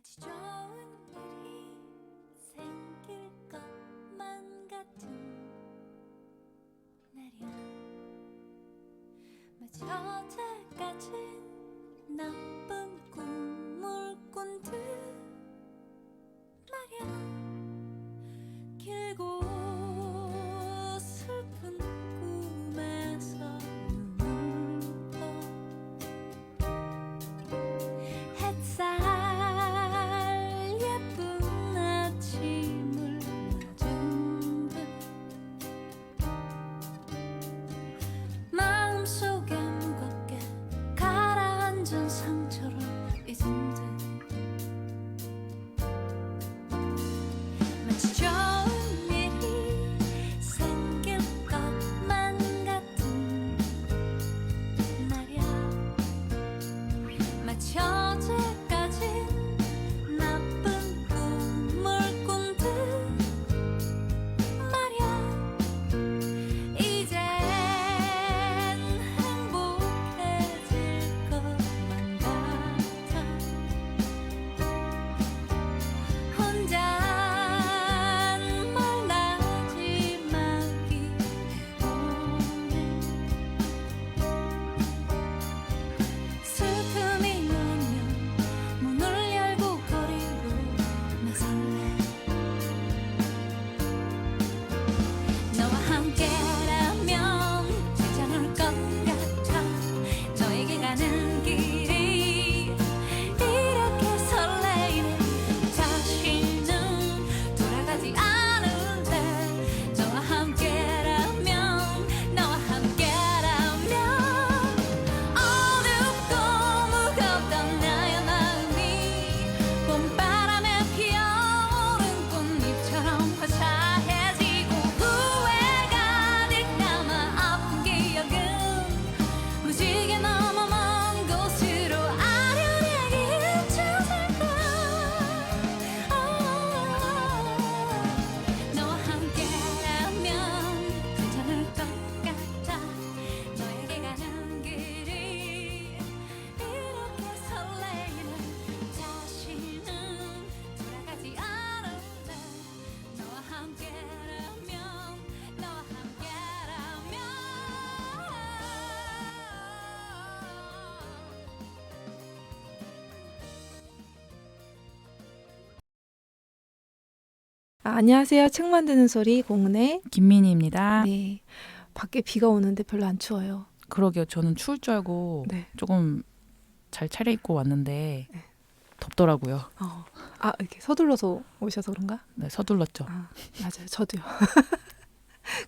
마치 좋은 일이 생길 것만 같은 날이야. 마치 어제까진 나쁜 꿈을 꾼 듯 말이야. 길고 슬픈 꿈에서 눈을 떠 햇살 예쁜 아침을 맞은 듯 마음속에 무겁게 가라앉은 상처를 잊은 듯 마치 좋은 일이 생길 것만 같은 날이야. 마치 어제까진 나쁜 꿈을 꾼 듯 말이야. 이젠 행복해질 것만 같아. 혼자 말라지막이 오네. 슬픔이 오면 문을 열고 거리로 나설래. 너와 함께라면 괜찮을 것 같아. 너에게 가는 길이 이렇게 설레이네. 다시는 돌아가지 않을래. 너와 함께라면 어둡고 무겁던 나의 마음이 봄바람에 피어오른 꽃잎처럼 화사해지고 후회 가득 남아 아픈 기억은 무지개 넘어 먼 곳으로 아련하게 흩어질까. 너와 함께라면 괜찮을 것 같아. 너에게 가는 길이 이렇게 설레이네. 다시는 돌아가지 않을래. 너와 함께라면 안녕하세요. 책 만드는 소리 공은의 김민희입니다. 네. 밖에 비가 오는데 별로 안 추워요. 그러게요. 저는 추울 줄 알고 네. 조금 잘 차려입고 왔는데 네. 덥더라고요. 이렇게 서둘러서 오셔서 그런가? 네, 서둘렀죠. 맞아요. 저도요.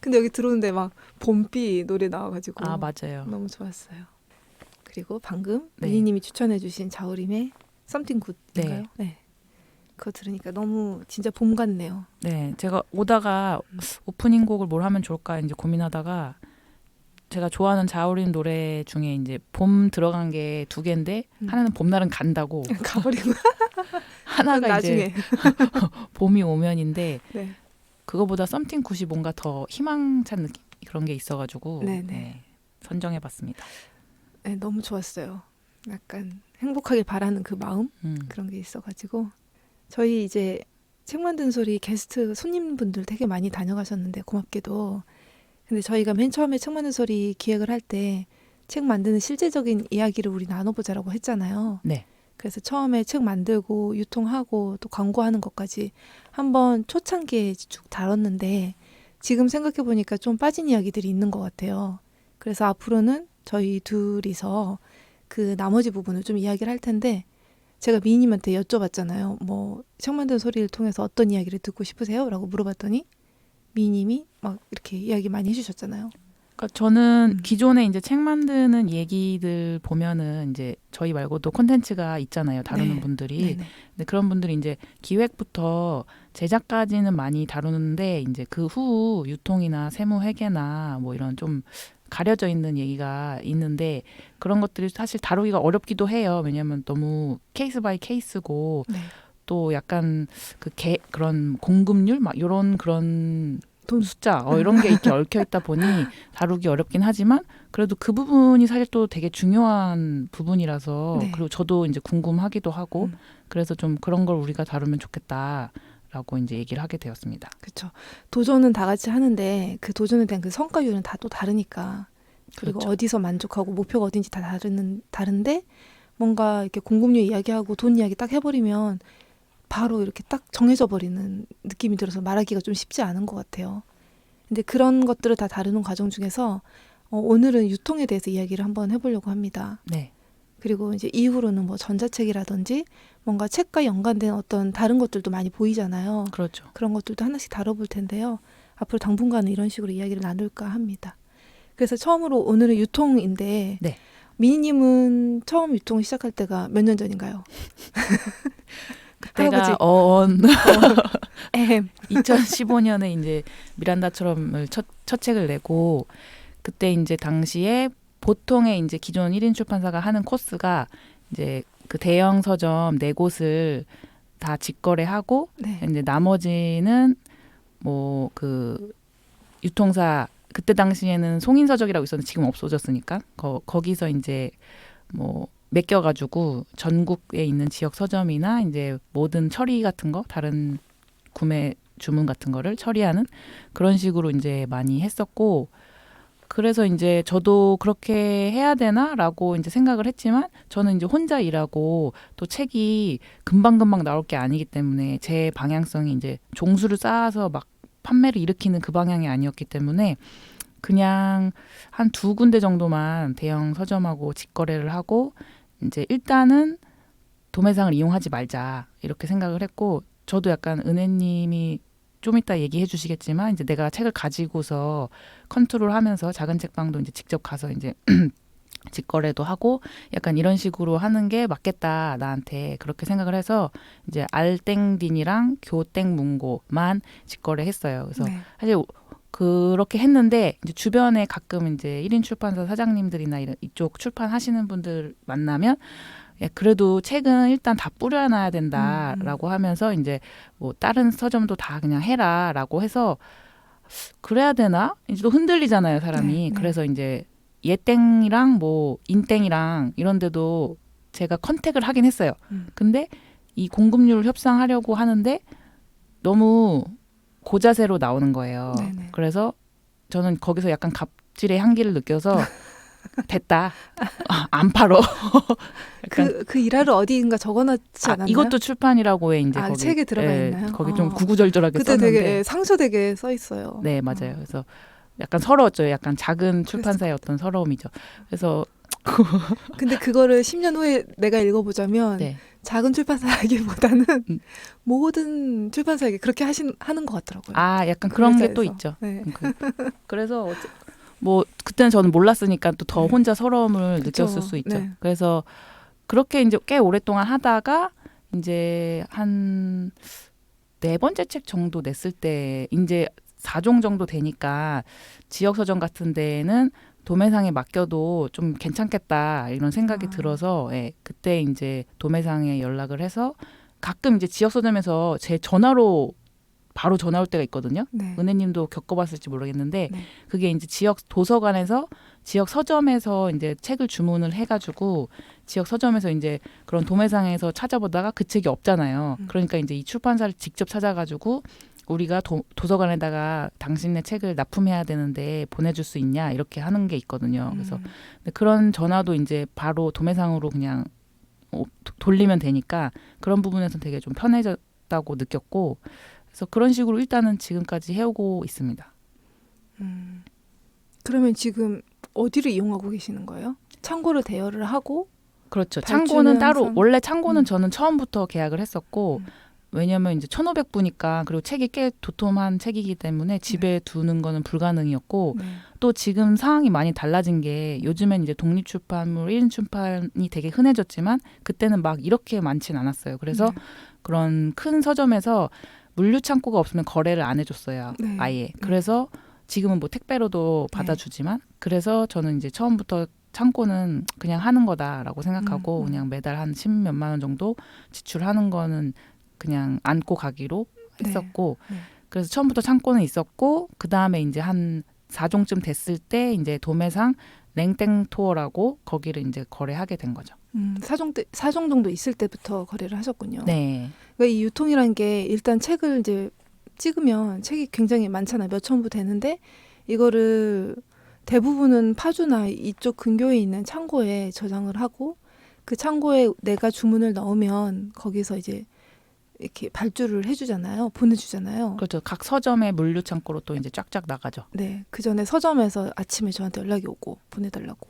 근데 여기 들어오는데 막 봄비 노래 나와가지고 맞아요. 너무 좋았어요. 그리고 방금 네. 민희님이 추천해주신 자우림의 Something Good인가요? 네. 네. 그거 들으니까 너무 진짜 봄 같네요. 네, 제가 오다가 오프닝 곡을 뭘 하면 좋을까 이제 고민하다가 제가 좋아하는 자우림 노래 중에 이제 봄 들어간 게 2개인데 하나는 봄날은 간다고 가버리고 하나가 나중에. 이제 봄이 오면인데 네. 그거보다 Something Good이 뭔가 더 희망찬 느낌 그런 게 있어가지고 네네. 네, 선정해봤습니다. 네, 너무 좋았어요. 약간 행복하게 바라는 그 마음 음. 그런 게 있어가지고 저희 이제 책 만든 소리 게스트 손님분들 되게 많이 다녀가셨는데 고맙게도 근데 저희가 맨 처음에 책 만든 소리 기획을 할 때 책 만드는 실제적인 이야기를 우리 나눠보자라고 했잖아요. 네. 그래서 처음에 책 만들고 유통하고 또 광고하는 것까지 한번 초창기에 쭉 다뤘는데 지금 생각해보니까 좀 빠진 이야기들이 있는 것 같아요. 그래서 앞으로는 저희 둘이서 그 나머지 부분을 좀 이야기를 할 텐데 제가 미희님한테 여쭤봤잖아요. 뭐 책 만든 소리를 통해서 어떤 이야기를 듣고 싶으세요? 라고 물어봤더니 미희님이 막 이렇게 이야기 많이 해주셨잖아요. 그러니까 저는 기존에 이제 책 만드는 얘기들 보면은 이제 저희 말고도 콘텐츠가 있잖아요. 다루는 네. 분들이. 네네. 근데 그런 분들이 이제 기획부터 제작까지는 많이 다루는데 이제 그 후 유통이나 세무 회계나 뭐 이런 좀 가려져 있는 얘기가 있는데 그런 것들이 사실 다루기가 어렵기도 해요. 왜냐하면 너무 케이스 바이 케이스고 네. 또 약간 그런 공급률 막 이런 그런 돈. 숫자 이런 게 이렇게 얽혀 있다 보니 다루기 어렵긴 하지만 그래도 그 부분이 사실 또 되게 중요한 부분이라서 네. 그리고 저도 이제 궁금하기도 하고 음. 그래서 좀 그런 걸 우리가 다루면 좋겠다라고 이제 얘기를 하게 되었습니다. 그렇죠. 도전은 다 같이 하는데 그 도전에 대한 그 성과율은 다 또 다르니까. 그리고 그렇죠. 어디서 만족하고 목표가 어딘지 다 다른데 뭔가 이렇게 공급률 이야기하고 돈 이야기 딱 해버리면 바로 이렇게 딱 정해져 버리는 느낌이 들어서 말하기가 좀 쉽지 않은 것 같아요. 근데 그런 것들을 다 다루는 과정 중에서 오늘은 유통에 대해서 이야기를 한번 해보려고 합니다. 네. 그리고 이제 이후로는 뭐 전자책이라든지 뭔가 책과 연관된 어떤 다른 것들도 많이 보이잖아요. 그렇죠. 그런 것들도 하나씩 다뤄볼 텐데요. 앞으로 당분간은 이런 식으로 이야기를 나눌까 합니다. 그래서 처음으로 오늘은 유통인데 네. 미니님은 처음 유통을 시작할 때가 몇 년 전인가요? 그때가 에헴. 2015년에 이제 미란다처럼을 첫 책을 내고 그때 이제 당시에 보통의 이제 기존 1인 출판사가 하는 코스가 이제 그 대형 서점 4곳을 다 직거래하고 네. 이제 나머지는 뭐 그 유통사 그때 당시에는 송인서적이라고 있었는데 지금 없어졌으니까 거기서 이제 뭐 맡겨가지고 전국에 있는 지역 서점이나 이제 모든 처리 같은 거 다른 구매 주문 같은 거를 처리하는 그런 식으로 이제 많이 했었고 그래서 이제 저도 그렇게 해야 되나라고 이제 생각을 했지만 저는 이제 혼자 일하고 또 책이 금방금방 나올 게 아니기 때문에 제 방향성이 이제 종수를 쌓아서 막 판매를 일으키는 그 방향이 아니었기 때문에 그냥 한 2군데 정도만 대형 서점하고 직거래를 하고 이제 일단은 도매상을 이용하지 말자 이렇게 생각을 했고 저도 약간 은혜님이 좀 이따 얘기해 주시겠지만 이제 내가 책을 가지고서 컨트롤하면서 작은 책방도 이제 직접 가서 이제 직거래도 하고 약간 이런 식으로 하는 게 맞겠다 나한테 그렇게 생각을 해서 이제 알땡딘이랑 교땡문고만 직거래했어요. 그래서 네. 사실 그렇게 했는데 이제 주변에 가끔 이제 1인 출판사 사장님들이나 이쪽 출판하시는 분들 만나면 야, 그래도 책은 일단 다 뿌려놔야 된다라고 하면서 이제 뭐 다른 서점도 다 그냥 해라라고 해서 그래야 되나? 이제 또 흔들리잖아요, 사람이. 네, 네. 그래서 이제 예땡이랑 뭐 인땡이랑 이런 데도 제가 컨택을 하긴 했어요. 근데 이 공급률 협상하려고 하는데 너무 고자세로 나오는 거예요. 네네. 그래서 저는 거기서 약간 갑질의 향기를 느껴서 됐다. 안 팔어. 약간 그 일화를 어디인가 적어놨지 않았나요? 이것도 출판이라고 해 이제 거기 책에 들어가 있나요? 거기 좀 구구절절하게 그때 썼는데 되게 상처되게 써 있어요. 네 맞아요. 그래서 약간 서러웠죠. 약간 작은 출판사의 어떤 서러움이죠. 그래서 근데 그거를 10년 후에 내가 읽어보자면 네. 작은 출판사이기보다는 모든 출판사에게 그렇게 하는 것 같더라고요. 아 약간 그런 게 또 회사에서. 있죠. 네. 그래서 뭐 그때는 저는 몰랐으니까 또 더 네. 혼자 서러움을 그쵸. 느꼈을 수 있죠. 네. 그래서 그렇게 이제 꽤 오랫동안 하다가 이제 한 4번째 책 정도 냈을 때 이제 4종 정도 되니까 지역 서점 같은 데에는 도매상에 맡겨도 좀 괜찮겠다 이런 생각이 들어서 예, 그때 이제 도매상에 연락을 해서 가끔 이제 지역 서점에서 제 전화로 바로 전화 올 때가 있거든요. 네. 은혜님도 겪어봤을지 모르겠는데 네. 그게 이제 지역 도서관에서 지역 서점에서 이제 책을 주문을 해가지고 지역 서점에서 이제 그런 도매상에서 찾아보다가 그 책이 없잖아요. 그러니까 이제 이 출판사를 직접 찾아가지고 우리가 도서관에다가 당신네 책을 납품해야 되는데 보내줄 수 있냐 이렇게 하는 게 있거든요. 그래서 근데 그런 전화도 이제 바로 도매상으로 그냥 돌리면 되니까 그런 부분에서 되게 좀 편해졌다고 느꼈고 그래서 그런 식으로 일단은 지금까지 해오고 있습니다. 그러면 지금 어디를 이용하고 계시는 거예요? 창고를 대여를 하고 그렇죠. 발주는 창고는 따로 항상- 원래 창고는 저는 처음부터 계약을 했었고 왜냐면 이제 1,500부니까 그리고 책이 꽤 도톰한 책이기 때문에 집에 두는 거는 불가능이었고 네. 또 지금 상황이 많이 달라진 게 요즘엔 이제 독립출판물 1인 출판이 되게 흔해졌지만 그때는 막 이렇게 많진 않았어요. 그래서 그런 큰 서점에서 물류 창고가 없으면 거래를 안 해줬어요. 네. 아예. 그래서 지금은 뭐 택배로도 받아주지만 그래서 저는 이제 처음부터 창고는 그냥 하는 거다라고 생각하고 그냥 매달 한 10몇만 원 정도 지출하는 거는 그냥 안고 가기로 했었고 네. 그래서 처음부터 창고는 있었고 그 다음에 이제 한 4종쯤 됐을 때 이제 도매상 랭땡토어라고 거기를 이제 거래하게 된 거죠. 사종 정도 있을 때부터 거래를 하셨군요. 네. 그러니까 이 유통이란 게 일단 책을 이제 찍으면 책이 굉장히 많잖아요. 몇 천 부 되는데 이거를 대부분은 파주나 이쪽 근교에 있는 창고에 저장을 하고 그 창고에 내가 주문을 넣으면 거기서 이제 이렇게 발주를 해주잖아요. 보내주잖아요. 그렇죠. 각 서점의 물류 창고로 또 이제 쫙쫙 나가죠. 네, 그 전에 서점에서 아침에 저한테 연락이 오고 보내달라고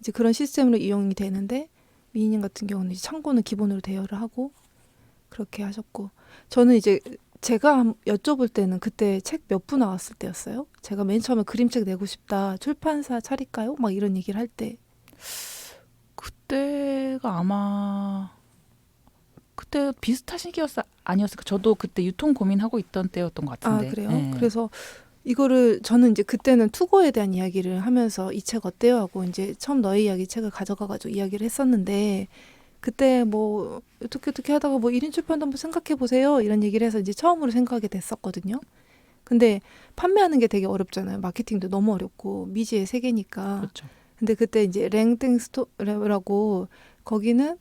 이제 그런 시스템으로 이용이 되는데 미희님 같은 경우는 이제 창고는 기본으로 대여를 하고 그렇게 하셨고 저는 이제 제가 여쭤볼 때는 그때 책 몇 부 나왔을 때였어요. 제가 맨 처음에 그림책 내고 싶다 출판사 차릴까요? 막 이런 얘기를 할 때 그때가 아마 그때 비슷한 시기였어 아니었을까? 저도 그때 유통 고민하고 있던 때였던 것 같은데. 아 그래요? 네. 그래서 이거를 저는 이제 그때는 투고에 대한 이야기를 하면서 이 책 어때요? 하고 이제 처음 너의 이야기 책을 가져가가지고 이야기를 했었는데 그때 뭐 어떻게 하다가 뭐 1인 출판도 한번 생각해 보세요 이런 얘기를 해서 이제 처음으로 생각하게 됐었거든요. 근데 판매하는 게 되게 어렵잖아요. 마케팅도 너무 어렵고 미지의 세계니까. 그렇죠. 근데 그때 이제 랭땡 스토어라고 거기는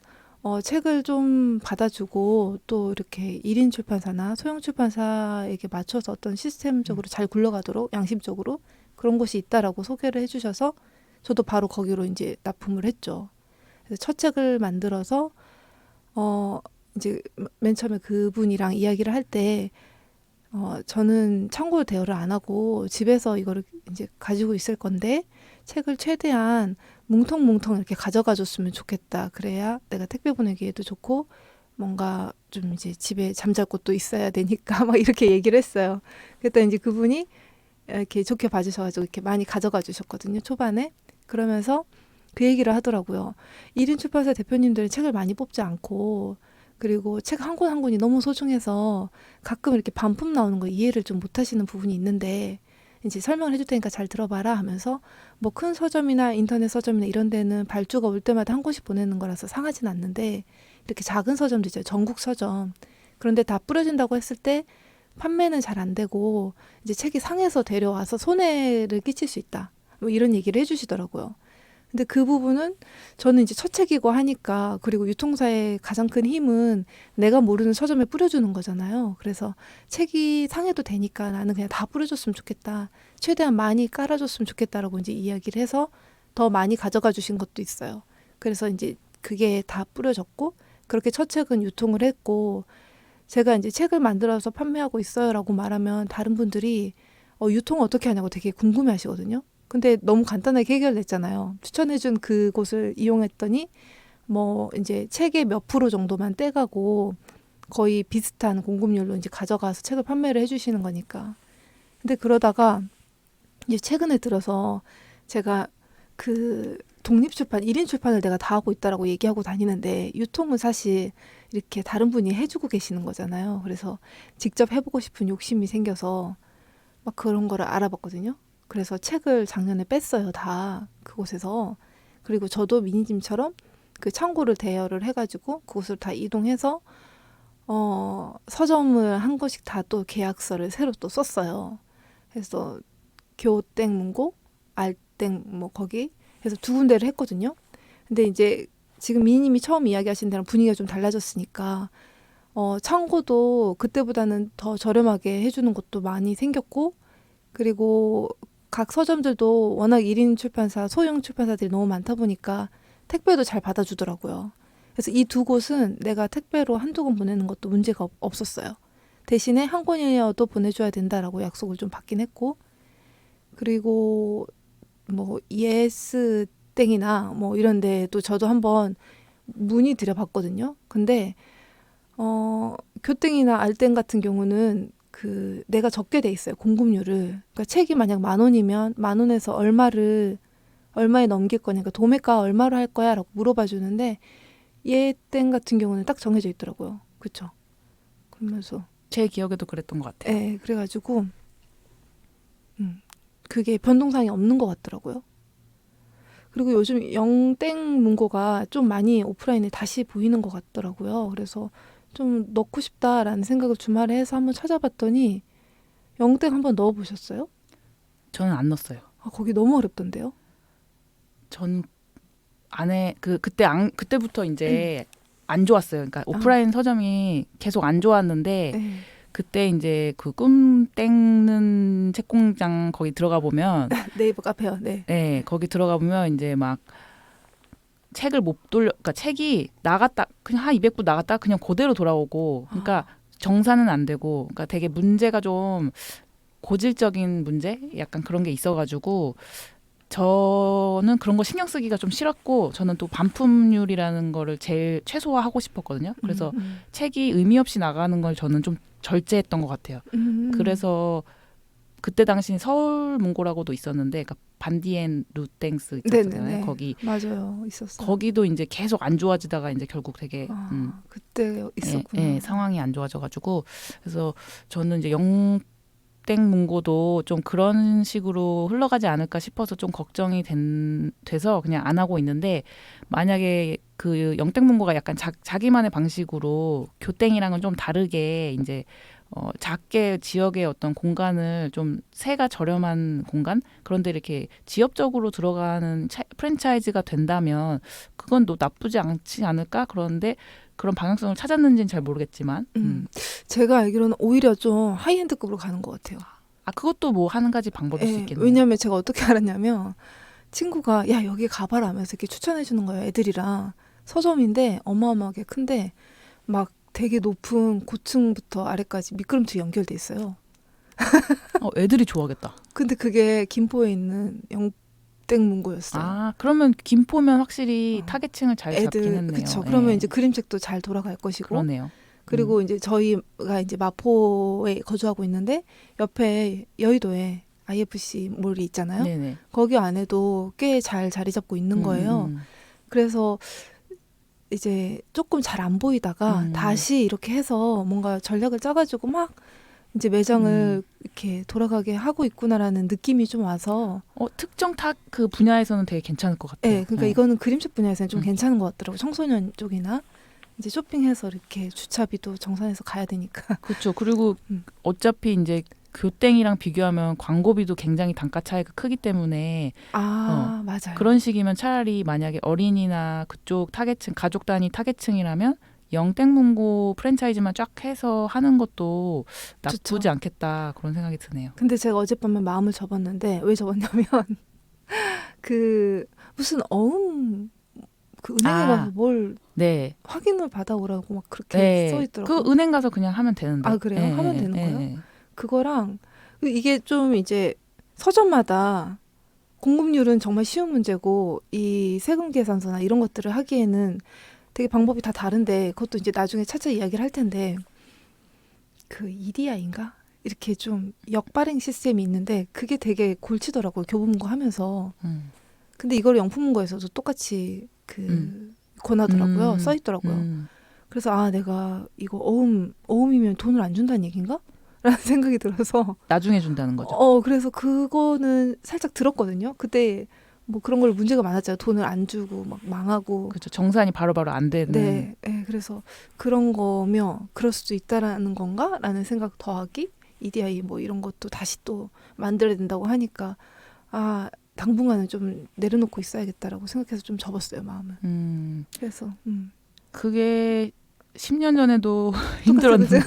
책을 좀 받아주고 또 이렇게 1인 출판사나 소형 출판사에게 맞춰서 어떤 시스템적으로 잘 굴러가도록 양심적으로 그런 곳이 있다라고 소개를 해주셔서 저도 바로 거기로 이제 납품을 했죠. 그래서 첫 책을 만들어서 이제 맨 처음에 그분이랑 이야기를 할 때 저는 창고를 대여를 안 하고 집에서 이거를 이제 가지고 있을 건데 책을 최대한 뭉텅뭉텅 이렇게 가져가 줬으면 좋겠다. 그래야 내가 택배 보내기에도 좋고 뭔가 좀 이제 집에 잠잘 곳도 있어야 되니까 막 이렇게 얘기를 했어요. 그랬더니 이제 그분이 이렇게 좋게 봐주셔가지고 이렇게 많이 가져가 주셨거든요. 초반에. 그러면서 그 얘기를 하더라고요. 1인 출판사 대표님들은 책을 많이 뽑지 않고 그리고 책 한 권 한 권이 너무 소중해서 가끔 이렇게 반품 나오는 거 이해를 좀 못하시는 부분이 있는데 이제 설명을 해줄 테니까 잘 들어봐라 하면서 뭐 큰 서점이나 인터넷 서점이나 이런 데는 발주가 올 때마다 한 권씩 보내는 거라서 상하진 않는데 이렇게 작은 서점도 있죠. 전국 서점. 그런데 다 뿌려진다고 했을 때 판매는 잘 안 되고 이제 책이 상해서 데려와서 손해를 끼칠 수 있다. 뭐 이런 얘기를 해주시더라고요. 근데 그 부분은 저는 이제 첫 책이고 하니까 그리고 유통사의 가장 큰 힘은 내가 모르는 서점에 뿌려주는 거잖아요. 그래서 책이 상해도 되니까 나는 그냥 다 뿌려줬으면 좋겠다. 최대한 많이 깔아줬으면 좋겠다라고 이제 이야기를 해서 더 많이 가져가 주신 것도 있어요. 그래서 이제 그게 다 뿌려졌고 그렇게 첫 책은 유통을 했고 제가 이제 책을 만들어서 판매하고 있어요라고 말하면 다른 분들이 유통 어떻게 하냐고 되게 궁금해 하시거든요. 근데 너무 간단하게 해결됐잖아요. 추천해준 그곳을 이용했더니 뭐 이제 책의 몇 프로 정도만 떼가고 거의 비슷한 공급률로 이제 가져가서 책을 판매를 해주시는 거니까. 근데 그러다가 이제 최근에 들어서 제가 그 독립출판, 1인 출판을 내가 다 하고 있다라고 얘기하고 다니는데 유통은 사실 이렇게 다른 분이 해주고 계시는 거잖아요. 그래서 직접 해보고 싶은 욕심이 생겨서 막 그런 거를 알아봤거든요. 그래서 책을 작년에 뺐어요. 다 그곳에서. 그리고 저도 미니짐처럼 그 창고를 대여를 해가지고 그곳을 다 이동해서 서점을 한 곳씩 다 또 계약서를 새로 또 썼어요. 그래서 교땡 문고, 알땡 뭐 거기 해서 두 군데를 했거든요. 근데 이제 지금 미니님이 처음 이야기하신 데랑 분위기가 좀 달라졌으니까 창고도 그때보다는 더 저렴하게 해주는 곳도 많이 생겼고 그리고 각 서점들도 워낙 1인 출판사, 소형 출판사들이 너무 많다 보니까 택배도 잘 받아주더라고요. 그래서 이 두 곳은 내가 택배로 한두 권 보내는 것도 문제가 없었어요. 대신에 한 권이어도 보내줘야 된다라고 약속을 좀 받긴 했고 그리고 뭐 ES 땡이나 뭐 이런 데도 저도 한번 문의 드려봤거든요. 근데 교땡이나 알땡 같은 경우는 그 내가 적게 돼 있어요. 공급률을. 그러니까 책이 만약 10,000원이면 10,000원에서 얼마에 넘길 거니까 도매가 얼마로 할 거야라고 물어봐 주는데 얘땡 같은 경우는 딱 정해져 있더라고요. 그렇죠? 그러면서 제 기억에도 그랬던 것 같아요. 네, 그래가지고 그게 변동사항이 없는 것 같더라고요. 그리고 요즘 영땡 문고가 좀 많이 오프라인에 다시 보이는 것 같더라고요. 그래서 좀 넣고 싶다라는 생각을 주말에 해서 한번 찾아봤더니 영땡 한번 넣어보셨어요? 저는 안 넣었어요. 아, 거기 너무 어렵던데요? 전 안에 그때부터 이제 안 좋았어요. 그러니까 오프라인 서점이 계속 안 좋았는데 네. 그때 이제 그 꿈 땡는 책공장 거기 들어가 보면 네이버 카페요. 네. 네, 거기 들어가 보면 이제 막 책을 못 돌려, 그러니까 책이 나갔다 그냥 한 200부 나갔다 그냥 그대로 돌아오고, 그러니까 정산은 안 되고, 그러니까 되게 문제가 좀 고질적인 문제, 약간 그런 게 있어가지고 저는 그런 거 신경 쓰기가 좀 싫었고, 저는 또 반품률이라는 거를 제일 최소화하고 싶었거든요. 그래서 책이 의미 없이 나가는 걸 저는 좀 절제했던 것 같아요. 그래서 그때 당시 서울문고라고도 있었는데, 그러니까 반디앤 루땡스 있잖아요. 네네네. 거기 맞아요. 있었어요. 거기도 이제 계속 안 좋아지다가 이제 결국 되게 그때 있었구나. 예, 상황이 안 좋아져가지고, 그래서 저는 이제 영땡문고도 좀 그런 식으로 흘러가지 않을까 싶어서 좀 걱정이 돼서 그냥 안 하고 있는데, 만약에 그 영땡문고가 약간 자기만의 방식으로 교땡이랑은 좀 다르게 이제 작게 지역의 어떤 공간을 좀 세가 저렴한 공간, 그런데 이렇게 지역적으로 들어가는 프랜차이즈가 된다면 그건 또 나쁘지 않지 않을까. 그런데 그런 방향성을 찾았는지는 잘 모르겠지만 제가 알기로는 오히려 좀 하이엔드급으로 가는 것 같아요. 그것도 뭐 한 가지 방법일 수 예, 있겠네요. 왜냐하면 제가 어떻게 알았냐면 친구가 야 여기 가봐라 하면서 이렇게 추천해 주는 거예요. 애들이랑 서점인데 어마어마하게 큰데 막 되게 높은 고층부터 아래까지 미끄럼틀이 연결돼 있어요. 애들이 좋아하겠다. 근데 그게 김포에 있는 영땡문고였어요. 그러면 김포면 확실히 타겟층을 잘 잡긴 했네요. 그렇죠. 예. 그러면 이제 그림책도 잘 돌아갈 것이고. 그러네요. 그리고 이제 저희가 이제 마포에 거주하고 있는데 옆에 여의도에 IFC 몰이 있잖아요. 네네. 거기 안에도 꽤 잘 자리 잡고 있는 거예요. 그래서 이제 조금 잘 안 보이다가 다시 이렇게 해서 뭔가 전략을 짜가지고 막 이제 매장을 이렇게 돌아가게 하고 있구나라는 느낌이 좀 와서 특정 그 분야에서는 되게 괜찮을 것 같아요. 네, 그러니까 이거는 그림책 분야에서는 좀 괜찮은 것 같더라고요. 청소년 쪽이나 이제 쇼핑해서 이렇게 주차비도 정산해서 가야 되니까. 그렇죠. 그리고 어차피 이제 교땡이랑 비교하면 광고비도 굉장히 단가 차이가 크기 때문에 맞아요. 그런 식이면 차라리 만약에 어린이나 그쪽 타겟층, 가족 단위 타겟층이라면 영땡문고 프랜차이즈만 쫙 해서 하는 것도 나쁘지 좋죠. 않겠다, 그런 생각이 드네요. 근데 제가 어젯밤에 마음을 접었는데 왜 접었냐면 그 무슨 그 은행에 가서 뭘 네. 확인을 받아오라고 막 그렇게 네. 써 있더라고요. 그 은행 가서 그냥 하면 되는데. 그래요? 네. 하면 되는 네. 거예요? 네. 그거랑 이게 좀 이제 서점마다 공급률은 정말 쉬운 문제고 이 세금 계산서나 이런 것들을 하기에는 되게 방법이 다 다른데 그것도 이제 나중에 차차 이야기를 할 텐데 그 EDI인가? 이렇게 좀 역발행 시스템이 있는데 그게 되게 골치더라고요. 교보문고 하면서. 근데 이걸 영품문고에서도 똑같이 권하더라고요. 써 있더라고요. 그래서 내가 이거 어음이면 돈을 안 준다는 얘기인가? 라는 생각이 들어서 나중에 준다는 거죠. 그래서 그거는 살짝 들었거든요. 그때 뭐 그런 걸 문제가 많았잖아요. 돈을 안 주고 막 망하고. 그렇죠. 정산이 바로바로 안 되는. 네, 그래서 그런 거며 그럴 수도 있다라는 건가라는 생각 더하기 EDI 뭐 이런 것도 다시 또 만들어야 된다고 하니까 당분간은 좀 내려놓고 있어야겠다라고 생각해서 좀 접었어요, 마음을. 그래서 그게 10년 전에도 힘들었는데,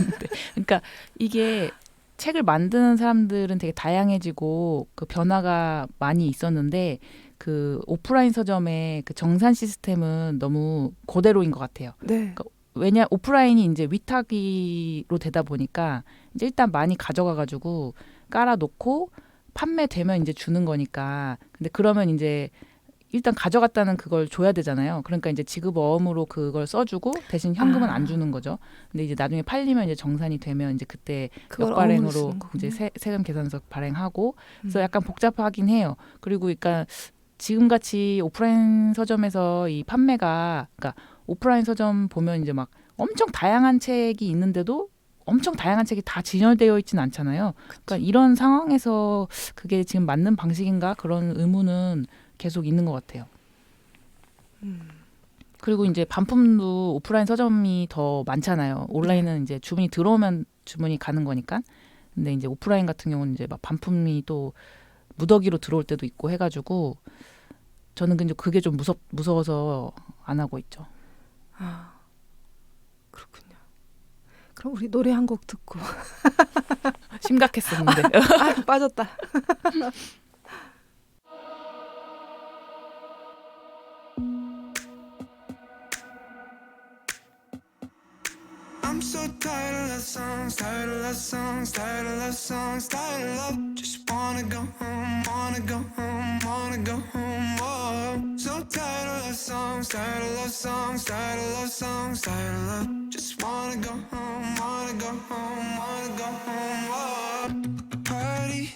그러니까 이게 책을 만드는 사람들은 되게 다양해지고 그 변화가 많이 있었는데 그 오프라인 서점의 그 정산 시스템은 너무 그대로인 것 같아요. 네. 그러니까 왜냐 오프라인이 이제 위탁이로 되다 보니까 이제 일단 많이 가져가가지고 깔아놓고 판매되면 이제 주는 거니까. 근데 그러면 이제 일단 가져갔다는 그걸 줘야 되잖아요. 그러니까 이제 지급어음으로 그걸 써주고 대신 현금은 안 주는 거죠. 근데 이제 나중에 팔리면 이제 정산이 되면 이제 그때 역발행으로 이제 세금 계산서 발행하고 그래서 약간 복잡하긴 해요. 그리고 그러니까 지금 같이 오프라인 서점에서 이 판매가 그러니까 오프라인 서점 보면 이제 막 엄청 다양한 책이 있는데도 엄청 다양한 책이 다 진열되어 있지는 않잖아요. 그러니까 이런 상황에서 그게 지금 맞는 방식인가 그런 의문은 계속 있는 것 같아요. 그리고 이제 반품도 오프라인 서점이 더 많잖아요. 온라인은 이제 주문이 들어오면 주문이 가는 거니까. 근데 이제 오프라인 같은 경우는 이제 막 반품이 또 무더기로 들어올 때도 있고 해가지고 저는 근데 그게 좀 무서워서 안 하고 있죠. 아, 그렇군요. 그럼 우리 노래 한 곡 듣고. 심각했었는데. 아, 빠졌다. I'm so tired of love songs, tired of love songs, tired of love songs, tired of love. Just wanna go home, wanna go home, wanna go home. Whoa. So tired of love songs, tired of love songs, tired of love songs, tired of love. Just wanna go home, wanna go home, wanna go home. Whoa. Party,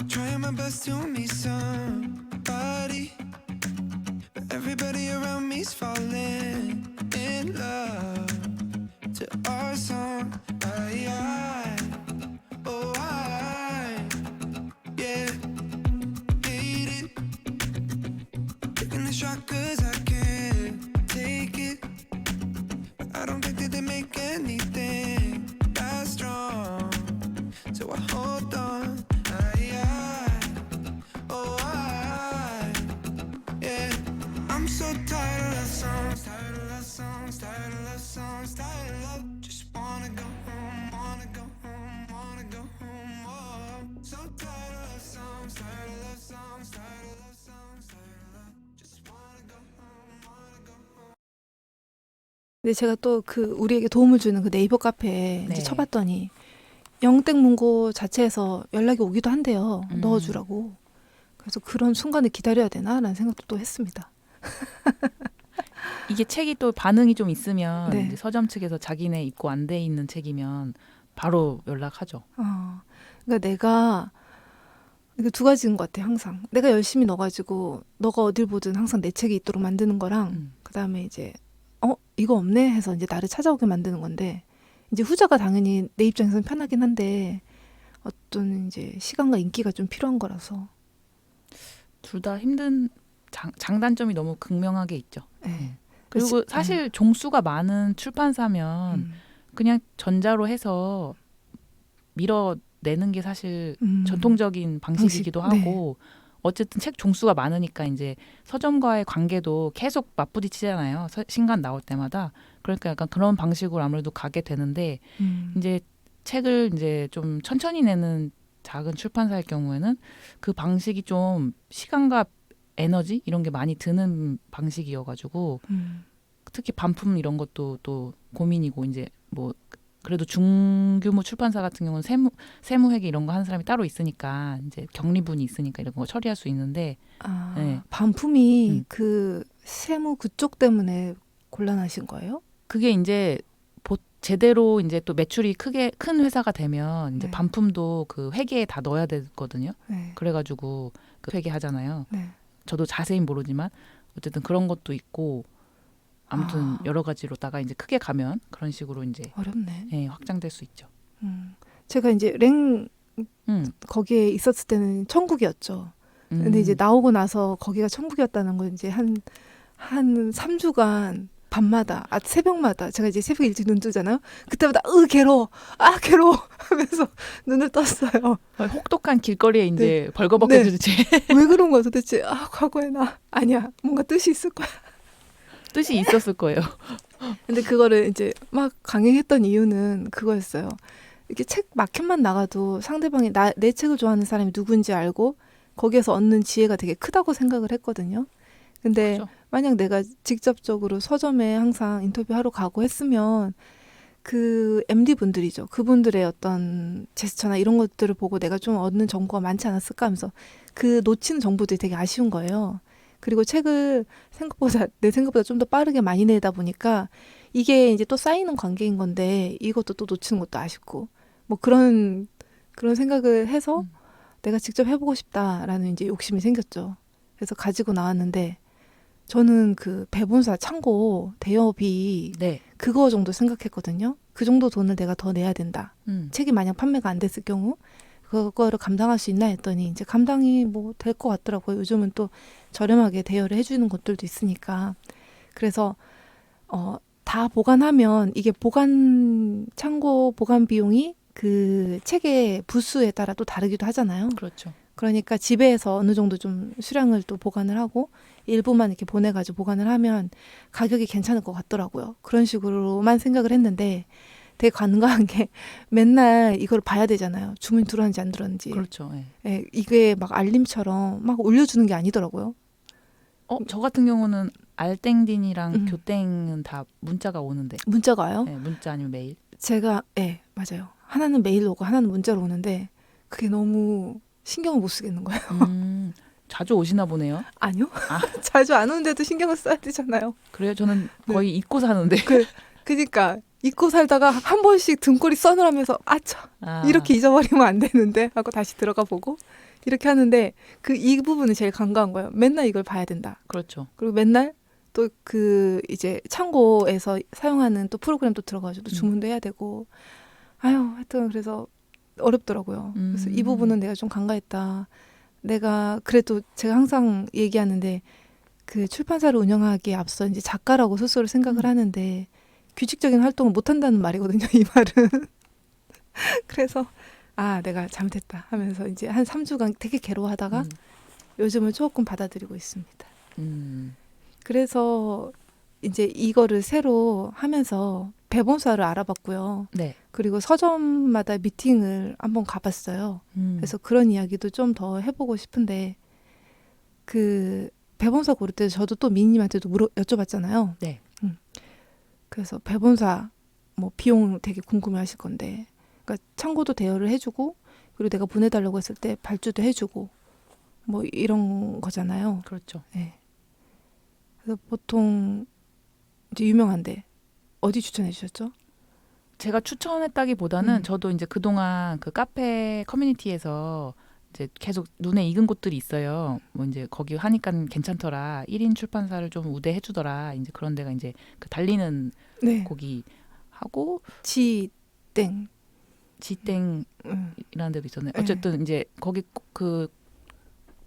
trying my best to meet somebody, but everybody around me's falling in love to our song. Yeah, hate it, taking the shot 'cause I can't take it, but I don't think that they make anything that strong, so I hold on. Yeah, I'm so tired of love songs, tired of love songs, tired of love songs, tired of love. Just wanna go home, wanna go home, wanna go home. Whoa. So tired of love songs, tired of love songs, tired of love songs, tired of love. Just wanna go home, wanna go home. 근데 제가 또 그 우리에게 도움을 주는 그 네이버 카페에 이제 네. 쳐봤더니 영땡 문고 자체에서 연락이 오기도 한대요. 넣어주라고. 그래서 그런 순간을 기다려야 되나라는 생각도 또 했습니다. 이게 책이 또 반응이 좀 있으면 네. 이제 서점 측에서 자기네 입고 안 돼 있는 책이면 바로 연락하죠. 그러니까 내가 이게 두 가지인 것 같아. 항상 내가 열심히 넣어가지고 너가 어딜 보든 항상 내 책이 있도록 만드는 거랑 그다음에 이제 이거 없네 해서 이제 나를 찾아오게 만드는 건데, 이제 후자가 당연히 내 입장에서는 편하긴 한데 어떤 이제 시간과 인기가 좀 필요한 거라서. 둘 다 힘든 장단점이 너무 극명하게 있죠. 네. 그리고 사실 종수가 많은 출판사면 그냥 전자로 해서 밀어내는 게 사실 전통적인 방식이기도 하고, 어쨌든 책 종수가 많으니까 이제 서점과의 관계도 계속 맞부딪히잖아요. 신간 나올 때마다. 그러니까 약간 그런 방식으로 아무래도 가게 되는데 이제 책을 이제 좀 천천히 내는 작은 출판사일 경우에는 그 방식이 좀 시간과 에너지 이런 게 많이 드는 방식이어가지고 특히 반품 이런 것도 또 고민이고, 이제 뭐 그래도 중규모 출판사 같은 경우는 세무회계 이런 거 하는 사람이 따로 있으니까 이제 격리분이 있으니까 이런 거 처리할 수 있는데, 네. 반품이 그 세무 그쪽 때문에 곤란하신 거예요? 그게 이제 제대로 이제 또 매출이 큰 회사가 되면 이제 네. 반품도 그 회계에 다 넣어야 되거든요. 네. 그래가지고 그 회계 하잖아요. 네. 저도 자세히 모르지만 어쨌든 그런 것도 있고, 아무튼 여러 가지로다가 이제 크게 가면 그런 식으로 이제 어렵네. 네, 확장될 수 있죠. 제가 이제 거기에 있었을 때는 천국이었죠. 근데 이제 음. 나오고 나서 거기가 천국이었다는 건 이제 한 3주간 밤마다, 새벽마다 제가 이제 새벽에 일찍 눈 뜨잖아요. 그때마다 괴로워. 괴로워 하면서 눈을 떴어요. 혹독한 길거리에 이제 벌거벗겨지듯이 왜 그런 거야 도대체? 과거에 나 아니야. 뭔가 뜻이 있을 거야. 뜻이 있었을 거예요. 근데 그거를 이제 막 강행했던 이유는 그거였어요. 이렇게 책 마켓만 나가도 상대방이 내 책을 좋아하는 사람이 누군지 알고 거기에서 얻는 지혜가 되게 크다고 생각을 했거든요. 근데 그렇죠. 만약 내가 직접적으로 서점에 항상 인터뷰하러 가고 했으면 그 MD분들이죠. 그분들의 어떤 제스처나 이런 것들을 보고 내가 좀 얻는 정보가 많지 않았을까 하면서 그 놓치는 정보들이 되게 아쉬운 거예요. 그리고 책을 내 생각보다 좀 더 빠르게 많이 내다 보니까 이게 이제 또 쌓이는 관계인 건데 이것도 또 놓치는 것도 아쉽고, 뭐 그런 생각을 해서 내가 직접 해보고 싶다라는 이제 욕심이 생겼죠. 그래서 가지고 나왔는데 저는 그 배본사 창고 대여비 네. 그거 정도 생각했거든요. 그 정도 돈을 내가 더 내야 된다. 책이 만약 판매가 안 됐을 경우 그거를 감당할 수 있나 했더니 이제 감당이 뭐 될 것 같더라고요. 요즘은 또 저렴하게 대여를 해주는 곳들도 있으니까. 그래서 다 보관하면 이게 창고 보관 비용이 그 책의 부수에 따라 또 다르기도 하잖아요. 그렇죠. 그러니까 집에서 어느 정도 좀 수량을 또 보관을 하고 일부만 이렇게 보내가지고 보관을 하면 가격이 괜찮을 것 같더라고요. 그런 식으로만 생각을 했는데 되게 관광한 게 맨날 이걸 봐야 되잖아요. 주문 들어왔는지 안 들어왔는지. 그렇죠. 예. 예, 이게 막 알림처럼 막 올려주는 게 아니더라고요. 저 같은 경우는 알땡딘이랑 음. 교땡은 다 문자가 오는데. 문자가 와요? 예, 문자 아니면 메일. 제가 맞아요. 하나는 메일로 오고 하나는 문자로 오는데 그게 너무 신경을 못 쓰겠는 거예요. 자주 오시나 보네요. 아니요. 아. 자주 안 오는데도 신경을 써야 되잖아요. 그래요? 저는 네. 거의 잊고 사는데. 그러니까 잊고 살다가 한 번씩 등골이 서늘하면서 아차 아, 이렇게 잊어버리면 안 되는데 하고 다시 들어가 보고 이렇게 하는데 이 부분이 제일 간과한 거예요. 맨날 이걸 봐야 된다. 그렇죠. 그리고 맨날 또 그 이제 창고에서 사용하는 또 프로그램도 들어가지고 또 주문도 해야 되고 하여튼 그래서 어렵더라고요. 그래서 이 부분은 내가 좀 간과했다. 내가 그래도 제가 항상 얘기하는데 그 출판사를 운영하기에 앞서 이제 작가라고 스스로 생각을 하는데 규칙적인 활동을 못 한다는 말이거든요. 이 말은. 그래서 내가 잘못했다 하면서 이제 한 3주간 되게 괴로워하다가 요즘은 조금 받아들이고 있습니다. 그래서 이제 이거를 새로 하면서 배본사를 알아봤고요. 네. 그리고 서점마다 미팅을 한번 가봤어요. 그래서 그런 이야기도 좀 더 해보고 싶은데 그 배본사 고를 때 저도 또 미니님한테도 여쭤봤잖아요. 네. 그래서 배본사 뭐 비용 되게 궁금해하실 건데, 그러니까 창고도 대여를 해주고 그리고 내가 보내달라고 했을 때 발주도 해주고 뭐 이런 거잖아요. 그렇죠. 네. 그래서 보통 이제 유명한데 어디 추천해 주셨죠? 제가 추천했다기보다는 저도 이제 그동안 그 카페 커뮤니티에서 이제 계속 눈에 익은 곳들이 있어요. 뭐 이제 거기 하니까 괜찮더라. 1인 출판사를 좀 우대해 주더라. 이제 그런 데가 이제 그 달리는 네. 거기 하고 지땡. 지땡이라는 데도 있었네요. 네. 어쨌든 이제 거기 그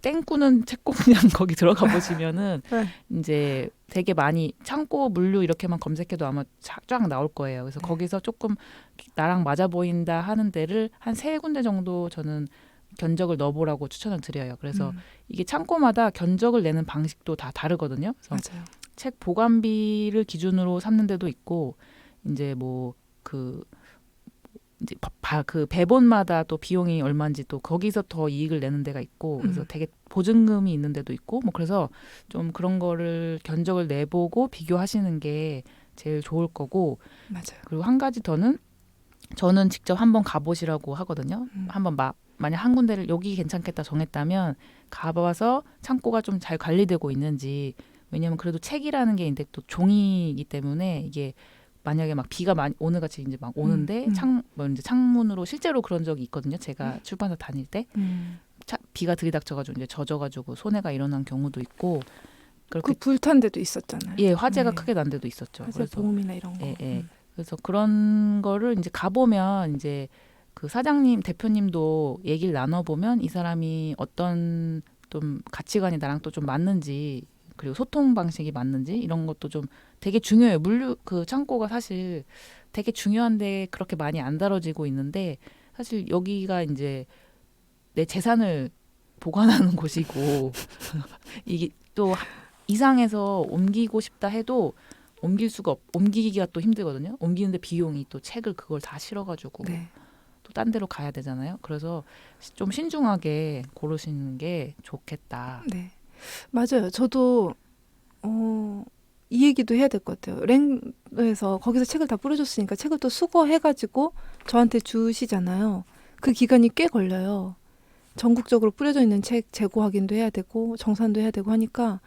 땡꾸는 책공장 거기 들어가 보시면은 네. 이제 되게 많이 창고 물류 이렇게만 검색해도 아마 쫙 나올 거예요. 그래서 거기서 조금 나랑 맞아 보인다 하는 데를 한 3군데 정도 저는 견적을 넣어보라고 추천을 드려요. 그래서 이게 창고마다 견적을 내는 방식도 다 다르거든요. 그래서 맞아요. 책 보관비를 기준으로 삼는 데도 있고 이제 뭐 그 이제 그 배본마다 또 비용이 얼마인지 또 거기서 더 이익을 내는 데가 있고 그래서 되게 보증금이 있는 데도 있고 뭐 그래서 좀 그런 거를 견적을 내보고 비교하시는 게 제일 좋을 거고 맞아요. 그리고 한 가지 더는 저는 직접 한번 가보시라고 하거든요. 한번 만약 한 군데를 여기 괜찮겠다 정했다면 가봐서 창고가 좀 잘 관리되고 있는지 왜냐하면 그래도 책이라는 게 이제 또 종이이기 때문에 이게 만약에 막 비가 많이 오늘 같이 이제 막 오는데 이제 창문으로 실제로 그런 적이 있거든요. 제가 출판사 다닐 때 비가 들이닥쳐가지고 이제 젖어가지고 손해가 일어난 경우도 있고 그렇게 그 불탄 데도 있었잖아요. 예 화재가 네. 크게 난 데도 있었죠. 화재 그래서 보험이나 이런 거. 그래서 그런 거를 이제 가보면 이제 그 사장님 대표님도 얘기를 나눠보면 이 사람이 어떤 좀 가치관이 나랑 또 좀 맞는지 그리고 소통 방식이 맞는지 이런 것도 좀 되게 중요해요. 물류 그 창고가 사실 되게 중요한데 그렇게 많이 안 다뤄지고 있는데 사실 여기가 이제 내 재산을 보관하는 곳이고 이게 또 이상해서 옮기고 싶다 해도 옮기기가 또 힘들거든요. 옮기는데 비용이 또 책을 그걸 다 실어가지고 네. 또 딴 데로 가야 되잖아요. 그래서 좀 신중하게 고르시는 게 좋겠다. 네. 맞아요. 저도 이 얘기도 해야 될 것 같아요. 랭에서 거기서 책을 다 뿌려줬으니까 책을 또 수거해가지고 저한테 주시잖아요. 그 기간이 꽤 걸려요. 전국적으로 뿌려져 있는 책 재고 확인도 해야 되고 정산도 해야 되고 하니까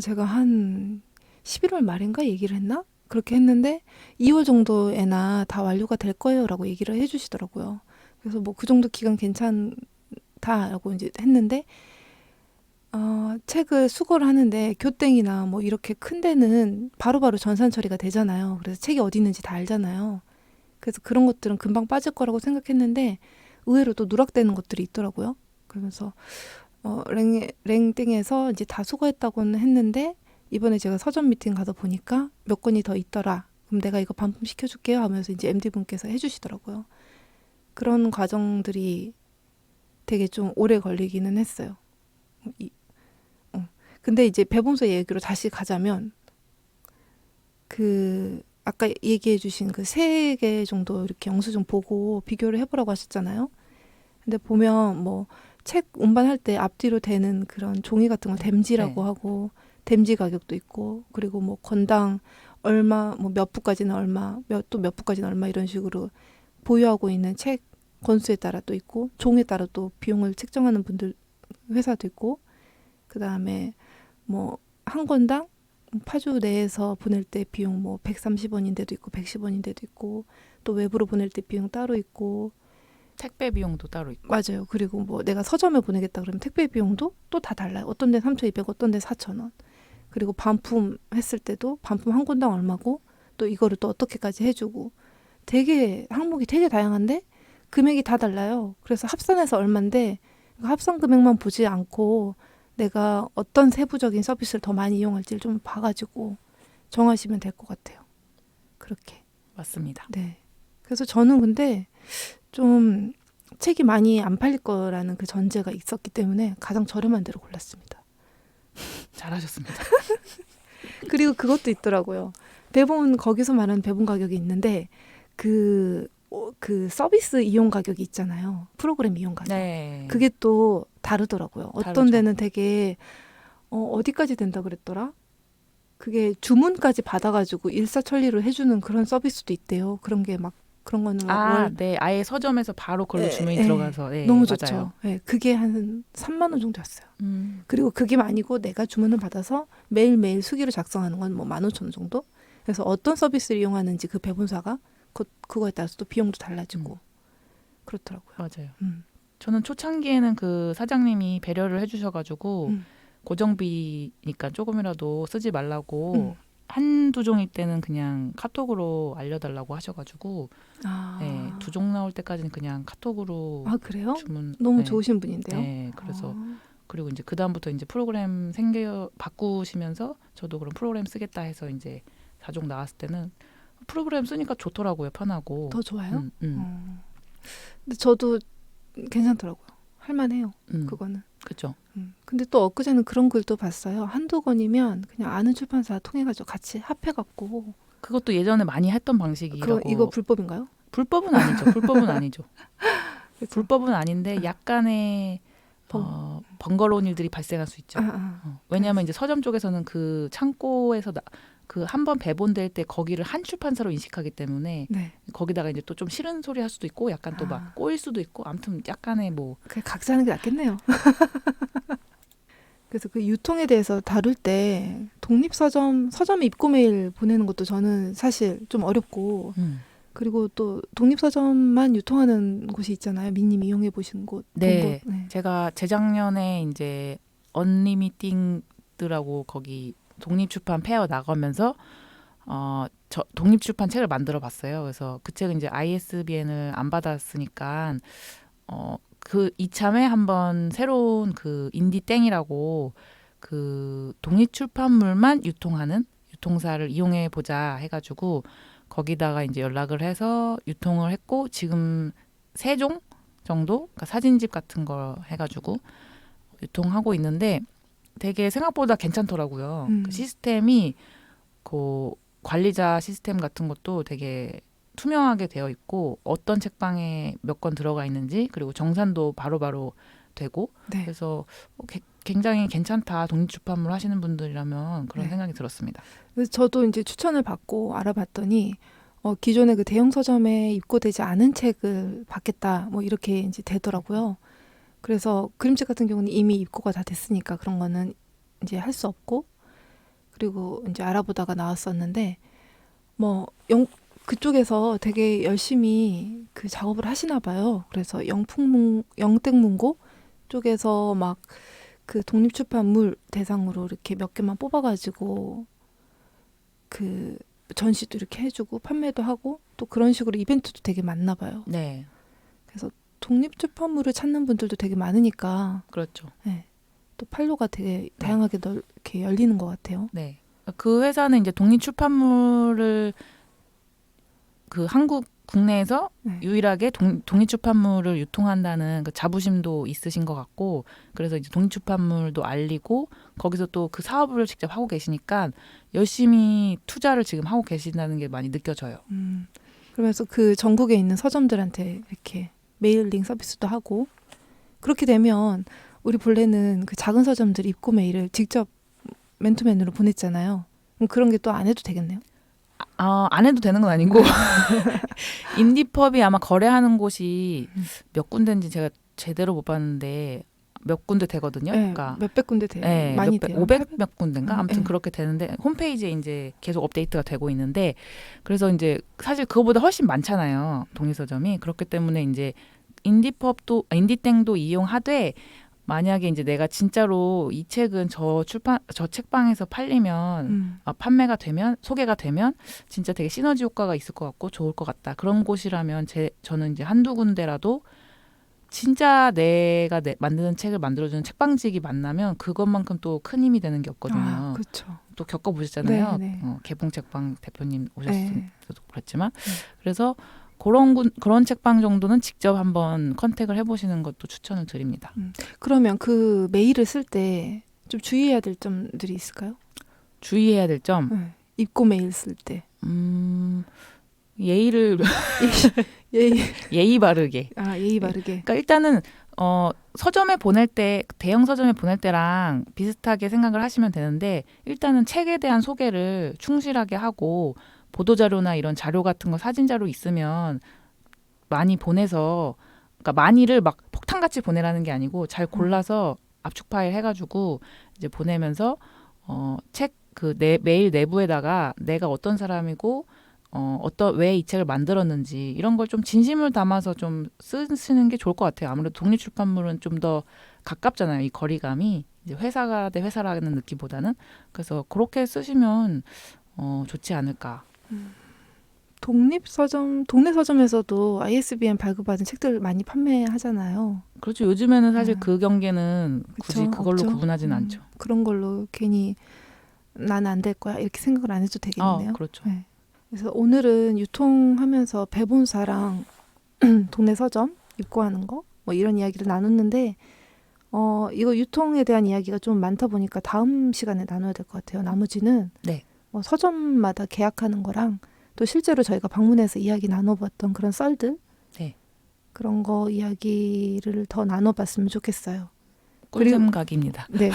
제가 한 11월 말인가 얘기를 했나? 그렇게 했는데 2월 정도에나 다 완료가 될 거예요라고 얘기를 해주시더라고요. 그래서 뭐 그 정도 기간 괜찮다라고 이제 했는데 책을 수거를 하는데 교땡이나 뭐 이렇게 큰 데는 바로바로 전산 처리가 되잖아요. 그래서 책이 어디 있는지 다 알잖아요. 그래서 그런 것들은 금방 빠질 거라고 생각했는데 의외로 또 누락되는 것들이 있더라고요. 그러면서 랭땡에서 이제 다 수거했다고는 했는데 이번에 제가 서점 미팅 가서 보니까 몇 건이 더 있더라. 그럼 내가 이거 반품 시켜줄게요 하면서 이제 MD분께서 해주시더라고요. 그런 과정들이 되게 좀 오래 걸리기는 했어요. 근데 이제 배봉서 얘기로 다시 가자면 그 아까 얘기해 주신 그 3개 정도 이렇게 영수증 보고 비교를 해보라고 하셨잖아요. 근데 보면 뭐 책 운반할 때 앞뒤로 되는 그런 종이 같은 거 댐지라고 네. 하고 댐지 가격도 있고 그리고 뭐 건당 얼마 뭐 몇 부까지는 얼마 또 몇 부까지는 얼마 이런 식으로 보유하고 있는 책 권수에 따라 또 있고 종에 따라 또 비용을 책정하는 분들 회사도 있고 그다음에 뭐 한 권당 파주 내에서 보낼 때 비용 뭐 130원인데도 있고 110원인데도 있고 또 외부로 보낼 때 비용 따로 있고 택배 비용도 따로 있고. 맞아요. 그리고 뭐 내가 서점에 보내겠다 그러면 택배 비용도 또 다 달라요. 어떤 데는 3,200원, 어떤 데는 4,000원. 그리고 반품 했을 때도 반품 한 권당 얼마고 또 이거를 또 어떻게까지 해주고 되게 항목이 되게 다양한데 금액이 다 달라요. 그래서 합산해서 얼만데 합산 금액만 보지 않고 내가 어떤 세부적인 서비스를 더 많이 이용할지를 좀 봐가지고 정하시면 될 것 같아요. 그렇게. 맞습니다. 네. 그래서 저는 근데 좀 책이 많이 안 팔릴 거라는 그 전제가 있었기 때문에 가장 저렴한 데로 골랐습니다. 잘하셨습니다. 그리고 그것도 있더라고요. 배분 거기서 말하는 배분 가격이 있는데 그 서비스 이용 가격이 있잖아요. 프로그램 이용 가격. 네. 그게 또 다르더라고요. 어떤 다르죠. 데는 되게 어디까지 된다 그랬더라? 그게 주문까지 받아가지고 일사천리로 해주는 그런 서비스도 있대요. 그런 게 막 그런 거는 막 네. 아예 서점에서 바로 걸로 주문이 예, 들어가서 네, 너무 맞아요. 좋죠. 예, 그게 한 3만 원 정도였어요. 음. 그리고 그게 아니고 내가 주문을 받아서 매일매일 수기로 작성하는 건 뭐 15,000원 정도? 그래서 어떤 서비스를 이용하는지 그 배분사가 그거에 따라서 또 비용도 달라지고 그렇더라고요. 맞아요. 음. 저는 초창기에는 그 사장님이 배려를 해주셔가지고 음. 고정비니까 조금이라도 쓰지 말라고 한두 종일 때는 그냥 카톡으로 알려달라고 하셔가지고 아, 네, 2종 나올 때까지는 그냥 카톡으로 아 그래요? 주문 너무 네, 좋으신 분인데요. 네, 그래서 아, 그리고 이제 그 다음부터 이제 프로그램 바꾸시면서 저도 그럼 프로그램 쓰겠다 해서 이제 4종 나왔을 때는 프로그램 쓰니까 좋더라고요. 편하고. 더 좋아요? 음. 근데 저도 괜찮더라고요. 할만해요. 음. 그거는. 그렇죠. 근데 또 엊그제는 그런 글도 봤어요. 한두 권이면 그냥 아는 출판사 통해가지고 같이 합해갖고 그것도 예전에 많이 했던 방식이라고. 이거 불법인가요? 불법은 아니죠. 불법은 아니죠. 그래서 불법은 아닌데 약간의 번거로운 일들이 발생할 수 있죠. 왜냐하면 이제 서점 쪽에서는 그 창고에서 그 한 번 배본될 때 거기를 한 출판사로 인식하기 때문에 네. 거기다가 이제 또 좀 싫은 소리 할 수도 있고 약간 또 막 꼬일 수도 있고 아무튼 약간의 뭐 그냥 각자 하는 게 낫겠네요. 그래서 그 유통에 대해서 다룰 때 독립서점 입고 메일 보내는 것도 저는 사실 좀 어렵고 그리고 또 독립서점만 유통하는 곳이 있잖아요. 민님 이용해 보신 곳. 네. 본 곳. 네. 제가 재작년에 이제 언리미팅드라고 거기 독립출판 페어 나가면서 저 독립출판 책을 만들어 봤어요. 그래서 그 책은 이제 ISBN을 안 받았으니까 그 이참에 한번 새로운 그 인디땡이라고 그 독립출판물만 유통하는 유통사를 이용해 보자 해가지고 거기다가 이제 연락을 해서 유통을 했고 지금 3종 정도 그러니까 사진집 같은 거 해가지고 유통하고 있는데 되게 생각보다 괜찮더라고요. 그 시스템이 그 관리자 시스템 같은 것도 되게 투명하게 되어 있고 어떤 책방에 몇 권 들어가 있는지 그리고 정산도 바로바로 되고 네. 그래서 굉장히 괜찮다. 독립출판물 하시는 분들이라면 그런 네. 생각이 들었습니다. 그래서 저도 이제 추천을 받고 알아봤더니 기존에 그 대형 서점에 입고되지 않은 책을 받겠다 뭐 이렇게 이제 되더라고요. 그래서 그림책 같은 경우는 이미 입고가 다 됐으니까 그런 거는 이제 할 수 없고 그리고 이제 알아보다가 나왔었는데 뭐 그쪽에서 되게 열심히 그 작업을 하시나 봐요. 그래서 영땡문고 쪽에서 막 그 독립출판물 대상으로 이렇게 몇 개만 뽑아가지고 그 전시도 이렇게 해주고 판매도 하고 또 그런 식으로 이벤트도 되게 많나 봐요. 네, 그래서 독립출판물을 찾는 분들도 되게 많으니까 그렇죠. 네, 또 판로가 되게 다양하게 이렇게 열리는 것 같아요. 네, 그 회사는 이제 독립출판물을 그 한국 국내에서 네. 유일하게 독립출판물을 유통한다는 그 자부심도 있으신 것 같고 그래서 이제 독립출판물도 알리고 거기서 또 그 사업을 직접 하고 계시니까 열심히 투자를 지금 하고 계신다는 게 많이 느껴져요. 그러면서 그 전국에 있는 서점들한테 이렇게 메일링 서비스도 하고 그렇게 되면 우리 본래는 그 작은 서점들 입고 메일을 직접 맨투맨으로 보냈잖아요. 그럼 그런 게 또 안 해도 되겠네요. 안 해도 되는 건 아니고 인디펍이 아마 거래하는 곳이 몇 군데인지 제가 제대로 못 봤는데 몇 군데 되거든요. 네, 그러니까 몇백 군데 돼요. 네, 많이 돼요. 500 몇 군데인가? 아무튼 네. 그렇게 되는데 홈페이지에 이제 계속 업데이트가 되고 있는데 그래서 이제 사실 그거보다 훨씬 많잖아요. 독립서점이. 그렇기 때문에 이제 인디펍도 인디땡도 이용하되 만약에 이제 내가 진짜로 이 책은 저 책방에서 팔리면 판매가 되면 소개가 되면 진짜 되게 시너지 효과가 있을 것 같고 좋을 것 같다. 그런 곳이라면 저는 이제 한두 군데라도 진짜 내가 만드는 책을 만들어주는 책방직이 만나면 그것만큼 또 큰 힘이 되는 게 없거든요. 그렇죠. 또 겪어보셨잖아요. 네, 네. 개봉책방 대표님 오셨을 네. 때도 그랬지만 그래서 그런 책방 정도는 직접 한번 컨택을 해보시는 것도 추천을 드립니다. 그러면 그 메일을 쓸 때 좀 주의해야 될 점들이 있을까요? 주의해야 될 점, 네. 입고 메일 쓸 때. 예의를 예의 바르게. 예의 바르게. 그러니까 일단은 서점에 보낼 때 대형 서점에 보낼 때랑 비슷하게 생각을 하시면 되는데 일단은 책에 대한 소개를 충실하게 하고 보도자료나 이런 자료 같은 거 사진 자료 있으면 많이 보내서 그러니까 많이를 막 폭탄같이 보내라는 게 아니고 잘 골라서 압축 파일 해가지고 이제 보내면서 책 그 메일 내부에다가 내가 어떤 사람이고 왜 이 책을 만들었는지 이런 걸 좀 진심을 담아서 좀 쓰시는 게 좋을 것 같아요. 아무래도 독립출판물은 좀 더 가깝잖아요. 이 거리감이 이제 회사가 대 회사라는 느낌보다는 그래서 그렇게 쓰시면 좋지 않을까. 독립서점, 동네 서점에서도 ISBN 발급받은 책들 많이 판매하잖아요. 그렇죠. 요즘에는 사실 그 경계는 굳이 그쵸, 그걸로 없죠. 구분하진 않죠. 그런 걸로 괜히 나는 안 될 거야 이렇게 생각을 안 해도 되겠네요. 그렇죠. 네. 그래서 오늘은 유통하면서 배본사랑 동네 서점 입고하는 거 뭐 이런 이야기를 나눴는데 이거 유통에 대한 이야기가 좀 많다 보니까 다음 시간에 나눠야 될 것 같아요. 나머지는 네. 서점마다 계약하는 거랑 또 실제로 저희가 방문해서 이야기 나눠봤던 그런 썰들 네. 그런 거 이야기를 더 나눠봤으면 좋겠어요. 꿀잼각입니다. 네.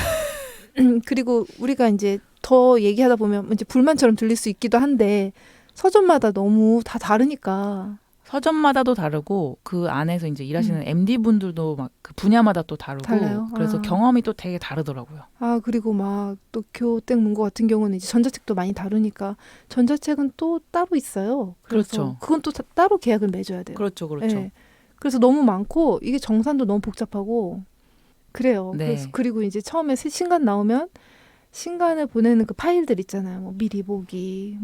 그리고 우리가 이제 더 얘기하다 보면 이제 불만처럼 들릴 수 있기도 한데 서점마다 너무 다 다르니까. 서점마다도 다르고 그 안에서 이제 일하시는 MD 분들도 막 그 분야마다 또 다르고 달라요? 그래서 경험이 또 되게 다르더라고요. 그리고 막 또 교땡 문고 같은 경우는 이제 전자책도 많이 다루니까 전자책은 또 따로 있어요. 그래서 그렇죠. 그건 또 따로 계약을 맺어야 돼요. 그렇죠, 그렇죠. 네. 그래서 너무 많고 이게 정산도 너무 복잡하고 그래요. 네. 그리고 이제 처음에 신간 나오면 신간을 보내는 그 파일들 있잖아요. 뭐 미리 보기,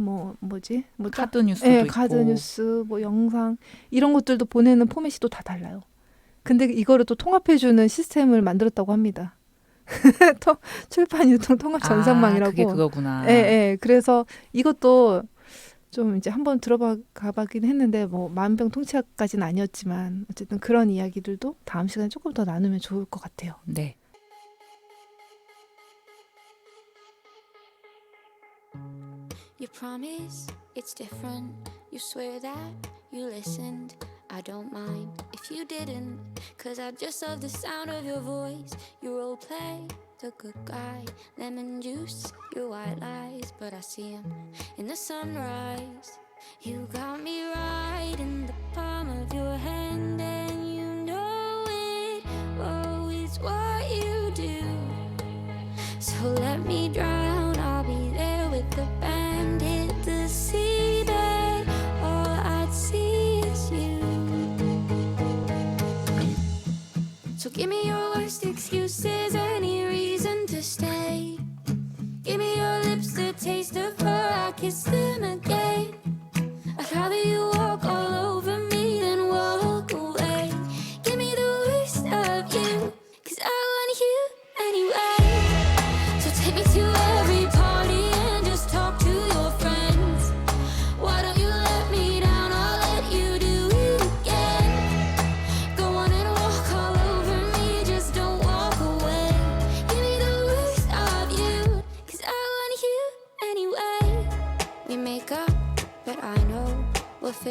카드 뉴스도 네, 있고. 카드 뉴스, 뭐 영상 이런 것들도 보내는 포맷이 또 다 달라요. 근데 이거를 또 통합해주는 시스템을 만들었다고 합니다. 출판 유통 통합 전산망이라고. 그게 그거구나. 네. 그래서 이것도 좀 이제 한번 가봤긴 했는데 뭐 만병통치약까지는 아니었지만 어쨌든 그런 이야기들도 다음 시간에 조금 더 나누면 좋을 것 같아요. 네. You promise it's different. You swear that you listened. I don't mind if you didn't, 'cause I just love the sound of your voice. You role play the good guy, lemon juice, your white lies, but I see 'em in the sunrise. You got me right in the palm of your hand, and you know it. Oh, it's what you do. So let me drown, I'll be there with the band. Hit the sea that all I'd see is you. So give me your worst excuses, any reason to stay. Give me your lips, the taste of her, I kiss them again. I'd rather you walk all over me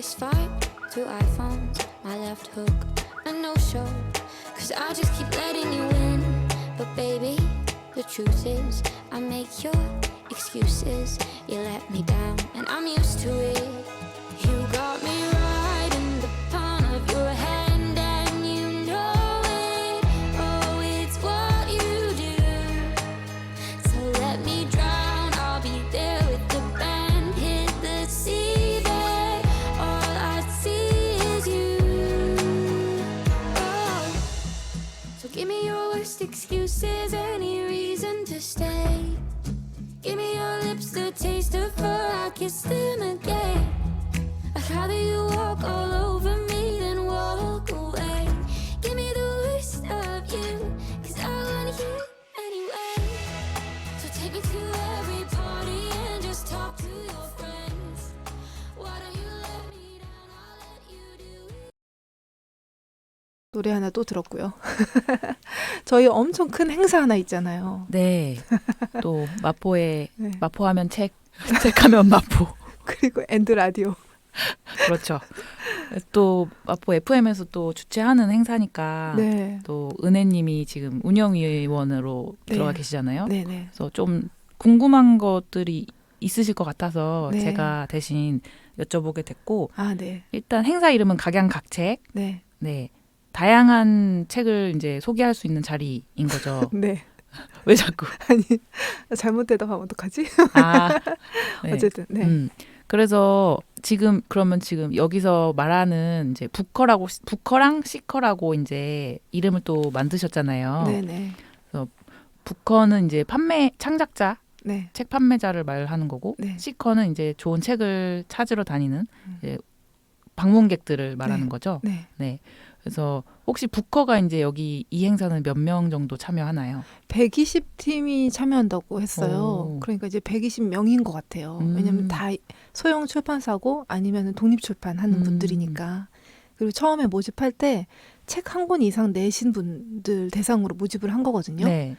fist fight through iPhones, my left hook, a no-show. Cause I just keep letting you in. But baby, the truth is, I make your excuses. You let me down, and I'm used to it. You got me right in the palm of your hand, and you know it. Oh, it's what you do. So let me drown, I'll be there with the band. Hit the sea there, all I see is you. Oh, so give me your worst excuses, any reason to stay. Give me your lips, the taste of her, I kiss them again. I'd rather you walk all over me than walk away. Give me the worst of you, cause I want you anyway. So take me to every party and just talk to your friends. Why don't you let me down, I'll let you do it. 노래 하나 또 들었고요. 저희 엄청 큰 행사 하나 있잖아요. 네. 또 마포에 네. 마포하면 책, 책하면 마포. 그리고 엔드 라디오. 그렇죠. 또 마포 FM에서 또 주최하는 행사니까 네. 또 은혜님이 지금 운영위원으로 네. 들어가 계시잖아요. 네네. 그래서 좀 궁금한 것들이 있으실 것 같아서 네. 제가 대신 여쭤보게 됐고 아, 네. 일단 행사 이름은 각양각책. 네. 네. 다양한 책을 이제 소개할 수 있는 자리인 거죠. 네. 왜 자꾸? 아니, 잘못 대답하면 어떡하지? 아, 네. 어쨌든, 네. 그래서 그러면 지금 여기서 말하는 이제 부커랑 시커라고 이제 이름을 또 만드셨잖아요. 네네. 부커는 이제 창작자, 네. 책 판매자를 말하는 거고, 네. 시커는 이제 좋은 책을 찾으러 다니는 이제 방문객들을 말하는 네. 거죠. 네. 네. 그래서 혹시 부커가 이제 여기 이 행사는 몇 명 정도 참여하나요? 120팀이 참여한다고 했어요. 오. 그러니까 이제 120명인 것 같아요. 왜냐면 다 소형 출판사고 아니면 독립 출판하는 분들이니까. 그리고 처음에 모집할 때 책 한 권 이상 내신 분들 대상으로 모집을 한 거거든요. 네.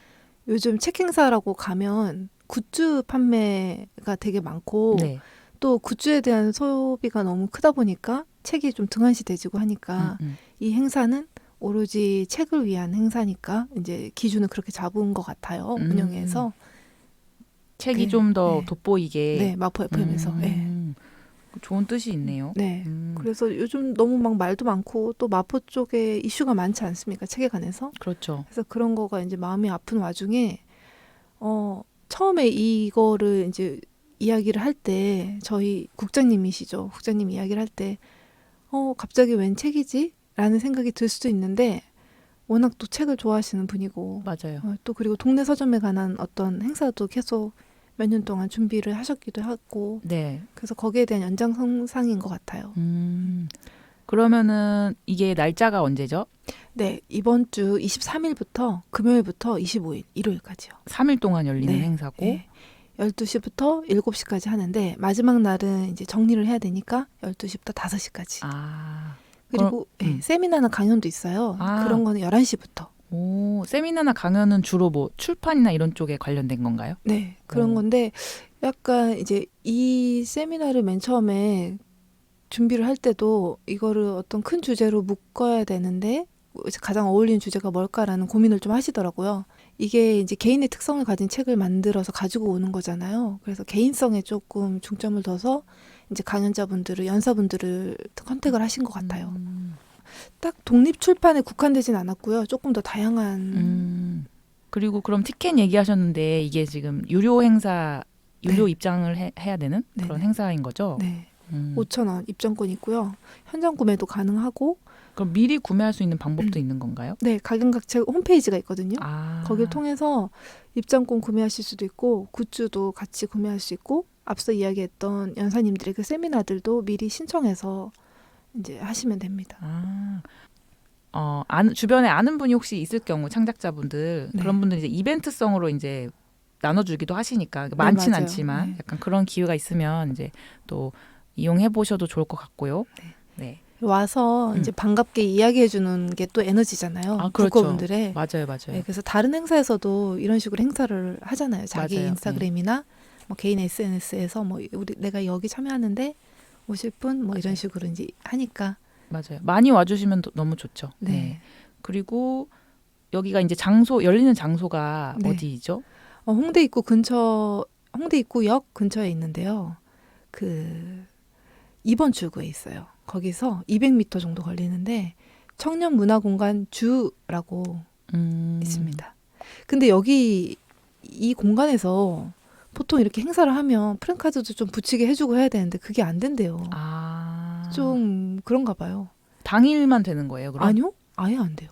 요즘 책 행사라고 가면 굿즈 판매가 되게 많고 네. 또 굿즈에 대한 소비가 너무 크다 보니까 책이 좀 등한시돼지고 하니까 이 행사는 오로지 책을 위한 행사니까 이제 기준을 그렇게 잡은 것 같아요. 운영해서 책이 네, 좀 더 네. 돋보이게. 네, 마포 FM에서. 네. 좋은 뜻이 있네요. 네. 그래서 요즘 너무 막 말도 많고 또 마포 쪽에 이슈가 많지 않습니까? 책에 관해서. 그렇죠. 그래서 그런 거가 이제 마음이 아픈 와중에 처음에 이거를 이제 이야기를 할 때 저희 국장님이시죠. 국장님 이야기를 할 때 갑자기 웬 책이지? 라는 생각이 들 수도 있는데 워낙 또 책을 좋아하시는 분이고 맞아요. 또 그리고 동네 서점에 관한 어떤 행사도 계속 몇 년 동안 준비를 하셨기도 하고 네. 그래서 거기에 대한 연장선상인 것 같아요. 그러면은 이게 날짜가 언제죠? 네, 이번 주 23일부터 금요일부터 25일, 일요일까지요. 3일 동안 열리는 네, 행사고. 네. 12시부터 7시까지 하는데 마지막 날은 이제 정리를 해야 되니까 12시부터 5시까지. 아. 그리고 세미나나 강연도 있어요. 아. 그런 거는 11시부터. 오, 세미나나 강연은 주로 뭐 출판이나 이런 쪽에 관련된 건가요? 네, 그런 건데 약간 이제 이 세미나를 맨 처음에 준비를 할 때도 이거를 어떤 큰 주제로 묶어야 되는데 가장 어울리는 주제가 뭘까라는 고민을 좀 하시더라고요. 이게 이제 개인의 특성을 가진 책을 만들어서 가지고 오는 거잖아요. 그래서 개인성에 조금 중점을 둬서 이제 강연자분들을, 연사분들을 컨택을 하신 것 같아요. 딱 독립 출판에 국한되진 않았고요. 조금 더 다양한. 그리고 그럼 티켓 얘기하셨는데 이게 지금 유료 행사, 유료 입장을 해야 되는 그런 행사인 거죠? 네. 5,000원 입장권 있고요. 현장 구매도 가능하고. 그럼 미리 구매할 수 있는 방법도 있는 건가요? 네, 각양각책 홈페이지가 있거든요. 아. 거기를 통해서 입장권 구매하실 수도 있고 굿즈도 같이 구매할 수 있고 앞서 이야기했던 연사님들의 그 세미나들도 미리 신청해서 이제 하시면 됩니다. 주변에 아는 분이 혹시 있을 경우 창작자분들 네. 그런 분들 이제 이벤트성으로 이제 나눠주기도 하시니까 많진 맞아요. 않지만 네. 약간 그런 기회가 있으면 이제 또 이용해 보셔도 좋을 것 같고요. 네. 와서 이제 반갑게 이야기해 주는 게 또 에너지잖아요. 아, 그렇죠. 국어분들의. 맞아요. 네, 그래서 다른 행사에서도 이런 식으로 행사를 하잖아요. 자기 맞아요. 인스타그램이나 뭐 개인 SNS에서 뭐 내가 여기 참여하는데 오실 분 뭐 이런 맞아요. 식으로 이제 하니까. 맞아요. 많이 와주시면 너무 좋죠. 네. 그리고 여기가 이제 열리는 장소가 네. 어디죠? 홍대 입구역 근처에 있는데요. 그 2번 출구에 있어요. 거기서 200m 정도 걸리는데 청년 문화공간 주라고 있습니다. 근데 여기 이 공간에서 보통 이렇게 행사를 하면 프랜카드도 좀 붙이게 해주고 해야 되는데 그게 안 된대요. 좀 그런가 봐요. 당일만 되는 거예요, 그럼? 아니요? 아예 안 돼요.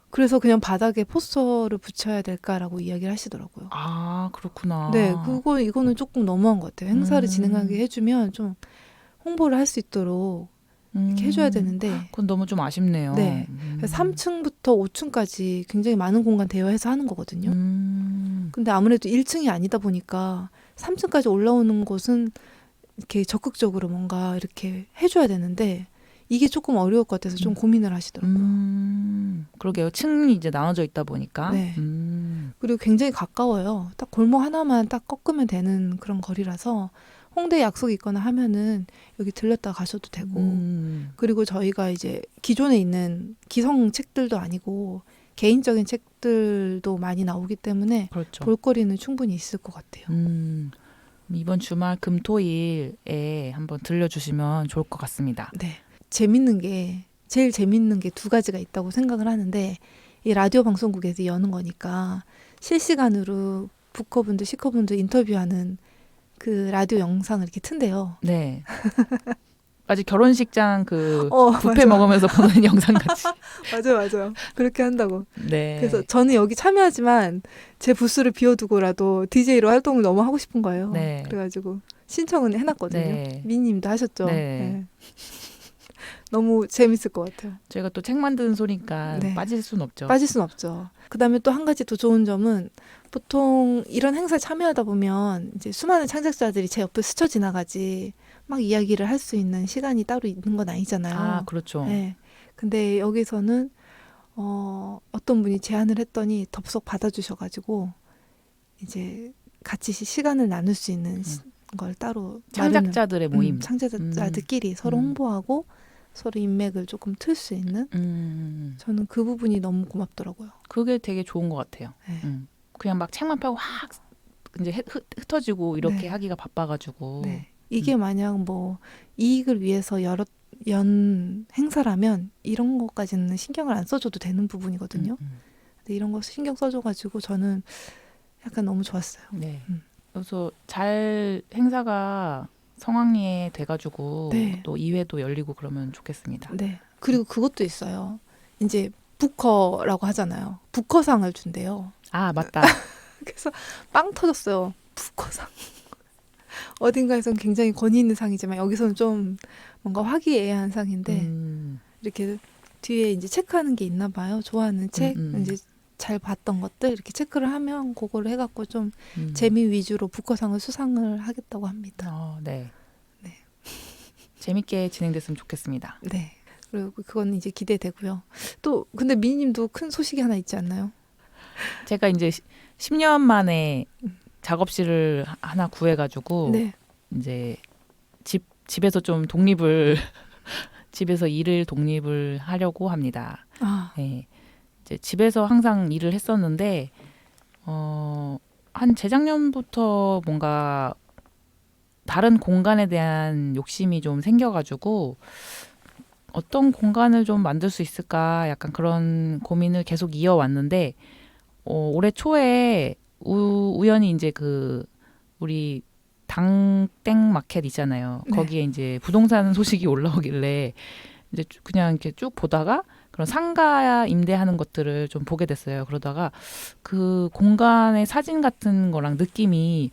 그래서 그냥 바닥에 포스터를 붙여야 될까라고 이야기를 하시더라고요. 아, 그렇구나. 네, 이거는 조금 너무한 것 같아요. 행사를 진행하게 해주면 좀 홍보를 할 수 있도록 이렇게 해줘야 되는데. 그건 너무 좀 아쉽네요. 네, 3층부터 5층까지 굉장히 많은 공간 대여해서 하는 거거든요. 근데 아무래도 1층이 아니다 보니까 3층까지 올라오는 곳은 이렇게 적극적으로 뭔가 이렇게 해줘야 되는데 이게 조금 어려울 것 같아서 좀 고민을 하시더라고요. 그러게요. 층이 이제 나눠져 있다 보니까. 네. 그리고 굉장히 가까워요. 딱 골목 하나만 딱 꺾으면 되는 그런 거리라서 홍대에 약속이 있거나 하면은 여기 들렸다 가셔도 되고. 그리고 저희가 이제 기존에 있는 기성 책들도 아니고 개인적인 책들도 많이 나오기 때문에 그렇죠. 볼거리는 충분히 있을 것 같아요. 이번 주말 금토일에 한번 들려주시면 좋을 것 같습니다. 네. 제일 재밌는 게 두 가지가 있다고 생각을 하는데 이 라디오 방송국에서 여는 거니까 실시간으로 북커분들, 시커분들 인터뷰하는 그 라디오 영상을 이렇게 튼대요. 네. 아직 결혼식장 뷔페 맞아. 먹으면서 보는 영상 같이. 맞아요. 그렇게 한다고. 네. 그래서 저는 여기 참여하지만 제 부스를 비워두고라도 DJ로 활동을 너무 하고 싶은 거예요. 네. 그래가지고 신청은 해놨거든요. 네. 미님도 하셨죠. 네. 너무 재밌을 것 같아요. 저희가 또 책 만드는 소니까 네. 빠질 순 없죠. 빠질 순 없죠. 그다음에 또 한 가지 더 좋은 점은 보통 이런 행사에 참여하다 보면 이제 수많은 창작자들이 제 옆에 스쳐 지나가지 막 이야기를 할 수 있는 시간이 따로 있는 건 아니잖아요. 아, 그렇죠. 네. 근데 여기서는 어떤 분이 제안을 했더니 덥석 받아주셔가지고 이제 같이 시간을 나눌 수 있는 걸 따로 창작자들의 모임. 창작자들끼리 서로 홍보하고 서로 인맥을 조금 틀 수 있는 저는 그 부분이 너무 고맙더라고요. 그게 되게 좋은 것 같아요. 네. 그냥 막 책만 펴고 확 이제 흩어지고 이렇게 네. 하기가 바빠가지고. 네. 이게 만약 뭐 이익을 위해서 연 행사라면 이런 것까지는 신경을 안 써줘도 되는 부분이거든요. 근데 이런 거 신경 써줘가지고 저는 약간 너무 좋았어요. 네. 그래서 잘 행사가 성황리에 돼가지고 네. 또 2회도 열리고 그러면 좋겠습니다. 네. 그리고 그것도 있어요. 이제 부커라고 하잖아요. 부커상을 준대요. 아, 맞다. 그래서 빵 터졌어요. 부커상. 어딘가에서는 굉장히 권위 있는 상이지만 여기서는 좀 뭔가 화기애애한 상인데 이렇게 뒤에 이제 체크하는 게 있나 봐요. 좋아하는 책, 이제 잘 봤던 것들 이렇게 체크를 하면 그거를 해갖고 좀 재미 위주로 부커상을 수상을 하겠다고 합니다. 네. 네. 재밌게 진행됐으면 좋겠습니다. 네. 그리고 그건 이제 기대되고요. 또 근데 미니님도 큰 소식이 하나 있지 않나요? 제가 이제 10년 만에 작업실을 하나 구해가지고 네. 이제 집에서 좀 독립을 집에서 독립을 하려고 합니다. 네. 이제 집에서 항상 일을 했었는데 한 재작년부터 뭔가 다른 공간에 대한 욕심이 좀 생겨가지고 어떤 공간을 좀 만들 수 있을까 약간 그런 고민을 계속 이어왔는데 올해 초에 우연히 이제 우리 당땡 마켓 있잖아요. 네. 거기에 이제 부동산 소식이 올라오길래 이제 그냥 이렇게 쭉 보다가 그런 상가 임대하는 것들을 좀 보게 됐어요. 그러다가 그 공간의 사진 같은 거랑 느낌이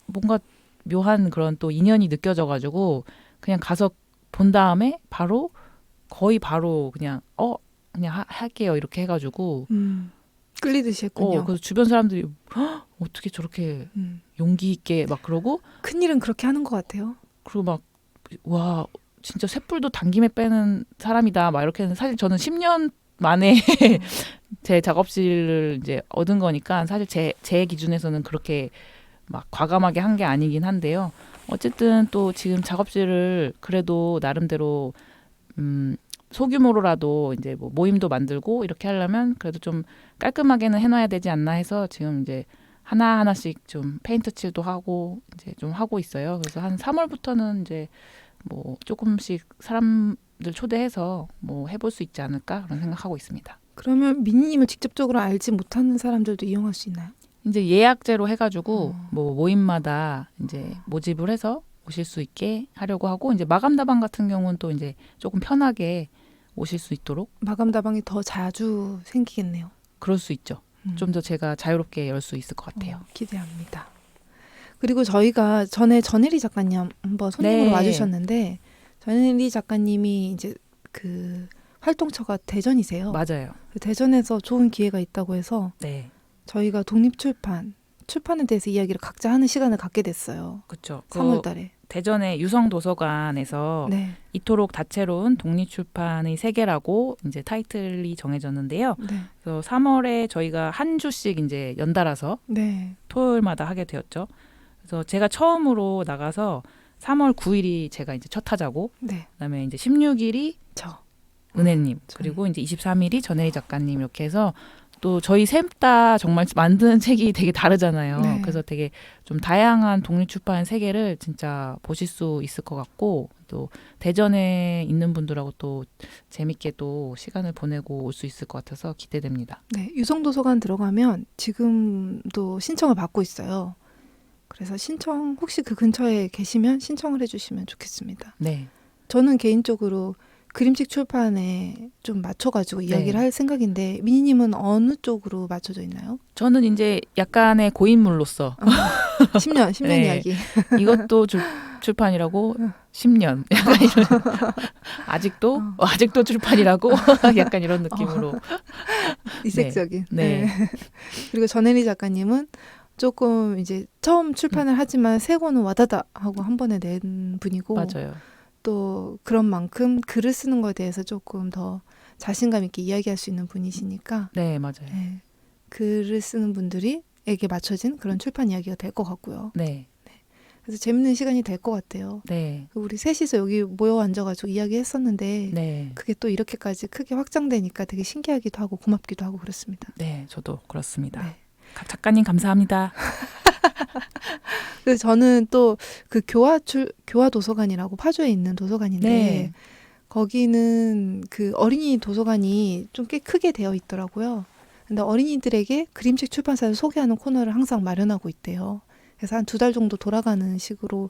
뭔가 묘한 그런 또 인연이 느껴져가지고 그냥 가서 본 다음에 거의 바로 그냥 할게요 이렇게 해가지고 끌리듯이 했군요. 그래서 주변 사람들이 어떻게 저렇게 용기 있게 막 그러고 큰일은 그렇게 하는 것 같아요. 그리고 막 와 진짜 쇳불도 당김에 빼는 사람이다 막 이렇게 했는데 사실 저는 10년 만에 제 작업실을 이제 얻은 거니까 사실 제 기준에서는 그렇게 막 과감하게 한 게 아니긴 한데요. 어쨌든 또 지금 작업실을 그래도 나름대로 소규모로라도 이제 뭐 모임도 만들고 이렇게 하려면 그래도 좀 깔끔하게는 해놔야 되지 않나 해서 지금 이제 하나하나씩 좀 페인트 칠도 하고 이제 좀 하고 있어요. 그래서 한 3월부터는 이제 뭐 조금씩 사람들 초대해서 뭐 해볼 수 있지 않을까 그런 생각하고 있습니다. 그러면 미니님을 직접적으로 알지 못하는 사람들도 이용할 수 있나요? 이제 예약제로 해가지고 뭐 모임마다 이제 모집을 해서 오실 수 있게 하려고 하고 이제 마감 다방 같은 경우는 또 이제 조금 편하게 오실 수 있도록 마감 다방이 더 자주 생기겠네요. 그럴 수 있죠. 좀 더 제가 자유롭게 열 수 있을 것 같아요. 기대합니다. 그리고 저희가 전에 전혜리 작가님 한번 손님으로 네. 와주셨는데 전혜리 작가님이 이제 그 활동처가 대전이세요. 맞아요. 대전에서 좋은 기회가 있다고 해서 네, 저희가 출판에 대해서 이야기를 각자 하는 시간을 갖게 됐어요. 그렇죠. 3월달에. 대전의 유성도서관에서 네. 이토록 다채로운 독립출판의 세계라고 이제 타이틀이 정해졌는데요. 네. 그래서 3월에 저희가 한 주씩 이제 연달아서 네. 토요일마다 하게 되었죠. 그래서 제가 처음으로 나가서 3월 9일이 제가 이제 첫 타자고, 네. 그다음에 이제 16일이 저. 은혜님, 그리고 이제 23일이 전혜리 작가님 이렇게 해서 또 저희 셋 다 정말 만드는 책이 되게 다르잖아요. 네. 그래서 되게 좀 다양한 독립출판 세계를 진짜 보실 수 있을 것 같고 또 대전에 있는 분들하고 또 재밌게 또 시간을 보내고 올 수 있을 것 같아서 기대됩니다. 네. 유성도서관 들어가면 지금도 신청을 받고 있어요. 그래서 혹시 그 근처에 계시면 신청을 해주시면 좋겠습니다. 네. 저는 개인적으로 그림책 출판에 좀 맞춰가지고 이야기를 할 생각인데 미니님은 어느 쪽으로 맞춰져 있나요? 저는 이제 약간의 고인물로서 10년 네. 이야기. 이것도 출판이라고 10년 약간 이런 아직도 출판이라고 약간 이런 느낌으로 이색적인. 네. 그리고 전혜리 작가님은 조금 이제 처음 출판을 하지만 세 권은 와다다 하고 한 번에 낸 분이고 맞아요. 또 그런 만큼 글을 쓰는 거에 대해서 조금 더 자신감 있게 이야기할 수 있는 분이시니까 네, 맞아요. 네. 글을 쓰는 분들에게 맞춰진 그런 출판 이야기가 될 것 같고요. 네. 그래서 재밌는 시간이 될 것 같아요. 네. 우리 셋이서 여기 모여 앉아가지고 이야기했었는데 네. 그게 또 이렇게까지 크게 확장되니까 되게 신기하기도 하고 고맙기도 하고 그렇습니다. 네, 저도 그렇습니다. 네. 각 작가님 감사합니다. 그래서 저는 또 그 교화 도서관이라고 파주에 있는 도서관인데 네. 거기는 그 어린이 도서관이 좀 꽤 크게 되어 있더라고요. 근데 어린이들에게 그림책 출판사를 소개하는 코너를 항상 마련하고 있대요. 그래서 한 2달 정도 돌아가는 식으로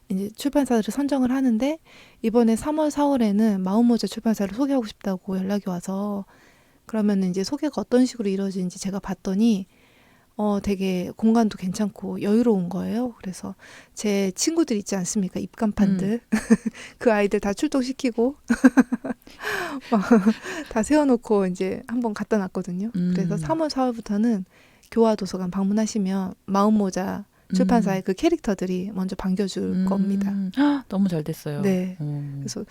이제 출판사를 선정을 하는데 이번에 3월, 4월에는 마음모자 출판사를 소개하고 싶다고 연락이 와서 그러면 이제 소개가 어떤 식으로 이루어지는지 제가 봤더니 되게 공간도 괜찮고 여유로운 거예요. 그래서 제 친구들 있지 않습니까? 입간판들. 그 아이들 다 출동시키고 막 다 세워놓고 이제 한번 갖다 놨거든요. 그래서 3월, 4월부터는 교화도서관 방문하시면 마음모자 출판사의 그 캐릭터들이 먼저 반겨줄 겁니다. 헉, 너무 잘 됐어요. 네. 그래서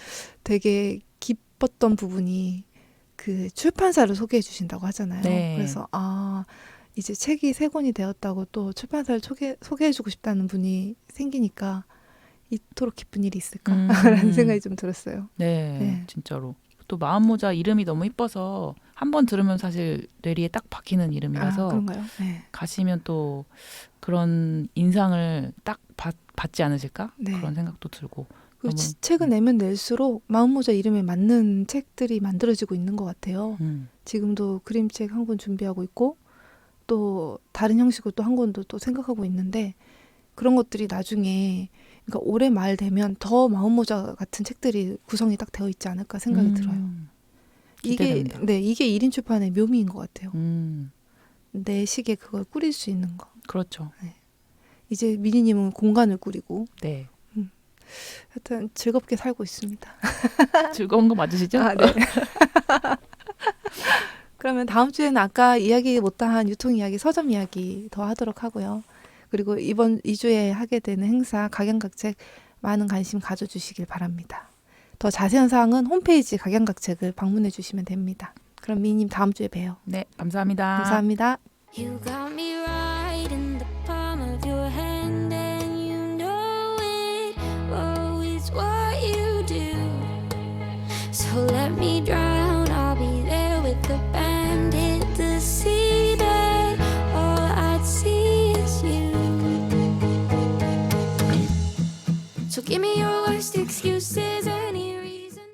되게 기뻤던 부분이 그 출판사를 소개해 주신다고 하잖아요. 네. 그래서 이제 책이 3권이 되었다고 또 출판사를 소개해주고 싶다는 분이 생기니까 이토록 기쁜 일이 있을까라는 생각이 좀 들었어요. 네, 네. 진짜로. 또 마음모자 이름이 너무 이뻐서 한 번 들으면 사실 뇌리에 딱 박히는 이름이라서 그런가요? 네. 가시면 또 그런 인상을 딱 받지 않으실까? 네. 그런 생각도 들고. 그리고 너무- 책을 내면 낼수록 마음모자 이름에 맞는 책들이 만들어지고 있는 것 같아요. 지금도 그림책 한 권 준비하고 있고 또 다른 형식으로 또 한 권도 또 생각하고 있는데 그런 것들이 나중에 그러니까 올해 말 되면 더 마음모자 같은 책들이 구성이 딱 되어 있지 않을까 생각이 들어요. 기대됩니다. 이게 1인 출판의 묘미인 것 같아요. 음, 내 식에 그걸 꾸릴 수 있는 거. 그렇죠. 이제 미니님은 공간을 꾸리고 네. 하여튼 즐겁게 살고 있습니다. 즐거운 거 맞으시죠? 네. 그러면 다음 주에는 아까 이야기 못한 유통 이야기, 서점 이야기 더 하도록 하고요. 그리고 이번 2주에 하게 되는 행사 각양각책 많은 관심 가져주시길 바랍니다. 더 자세한 사항은 홈페이지 각양각책을 방문해 주시면 됩니다. 그럼 미니님 다음 주에 봬요. 네, 감사합니다. 감사합니다. You got me right in the palm of your hand, and you know Oh, let me drown. I'll be there with the band. Hit the seabed. All I'd see is you. So give me your worst excuses and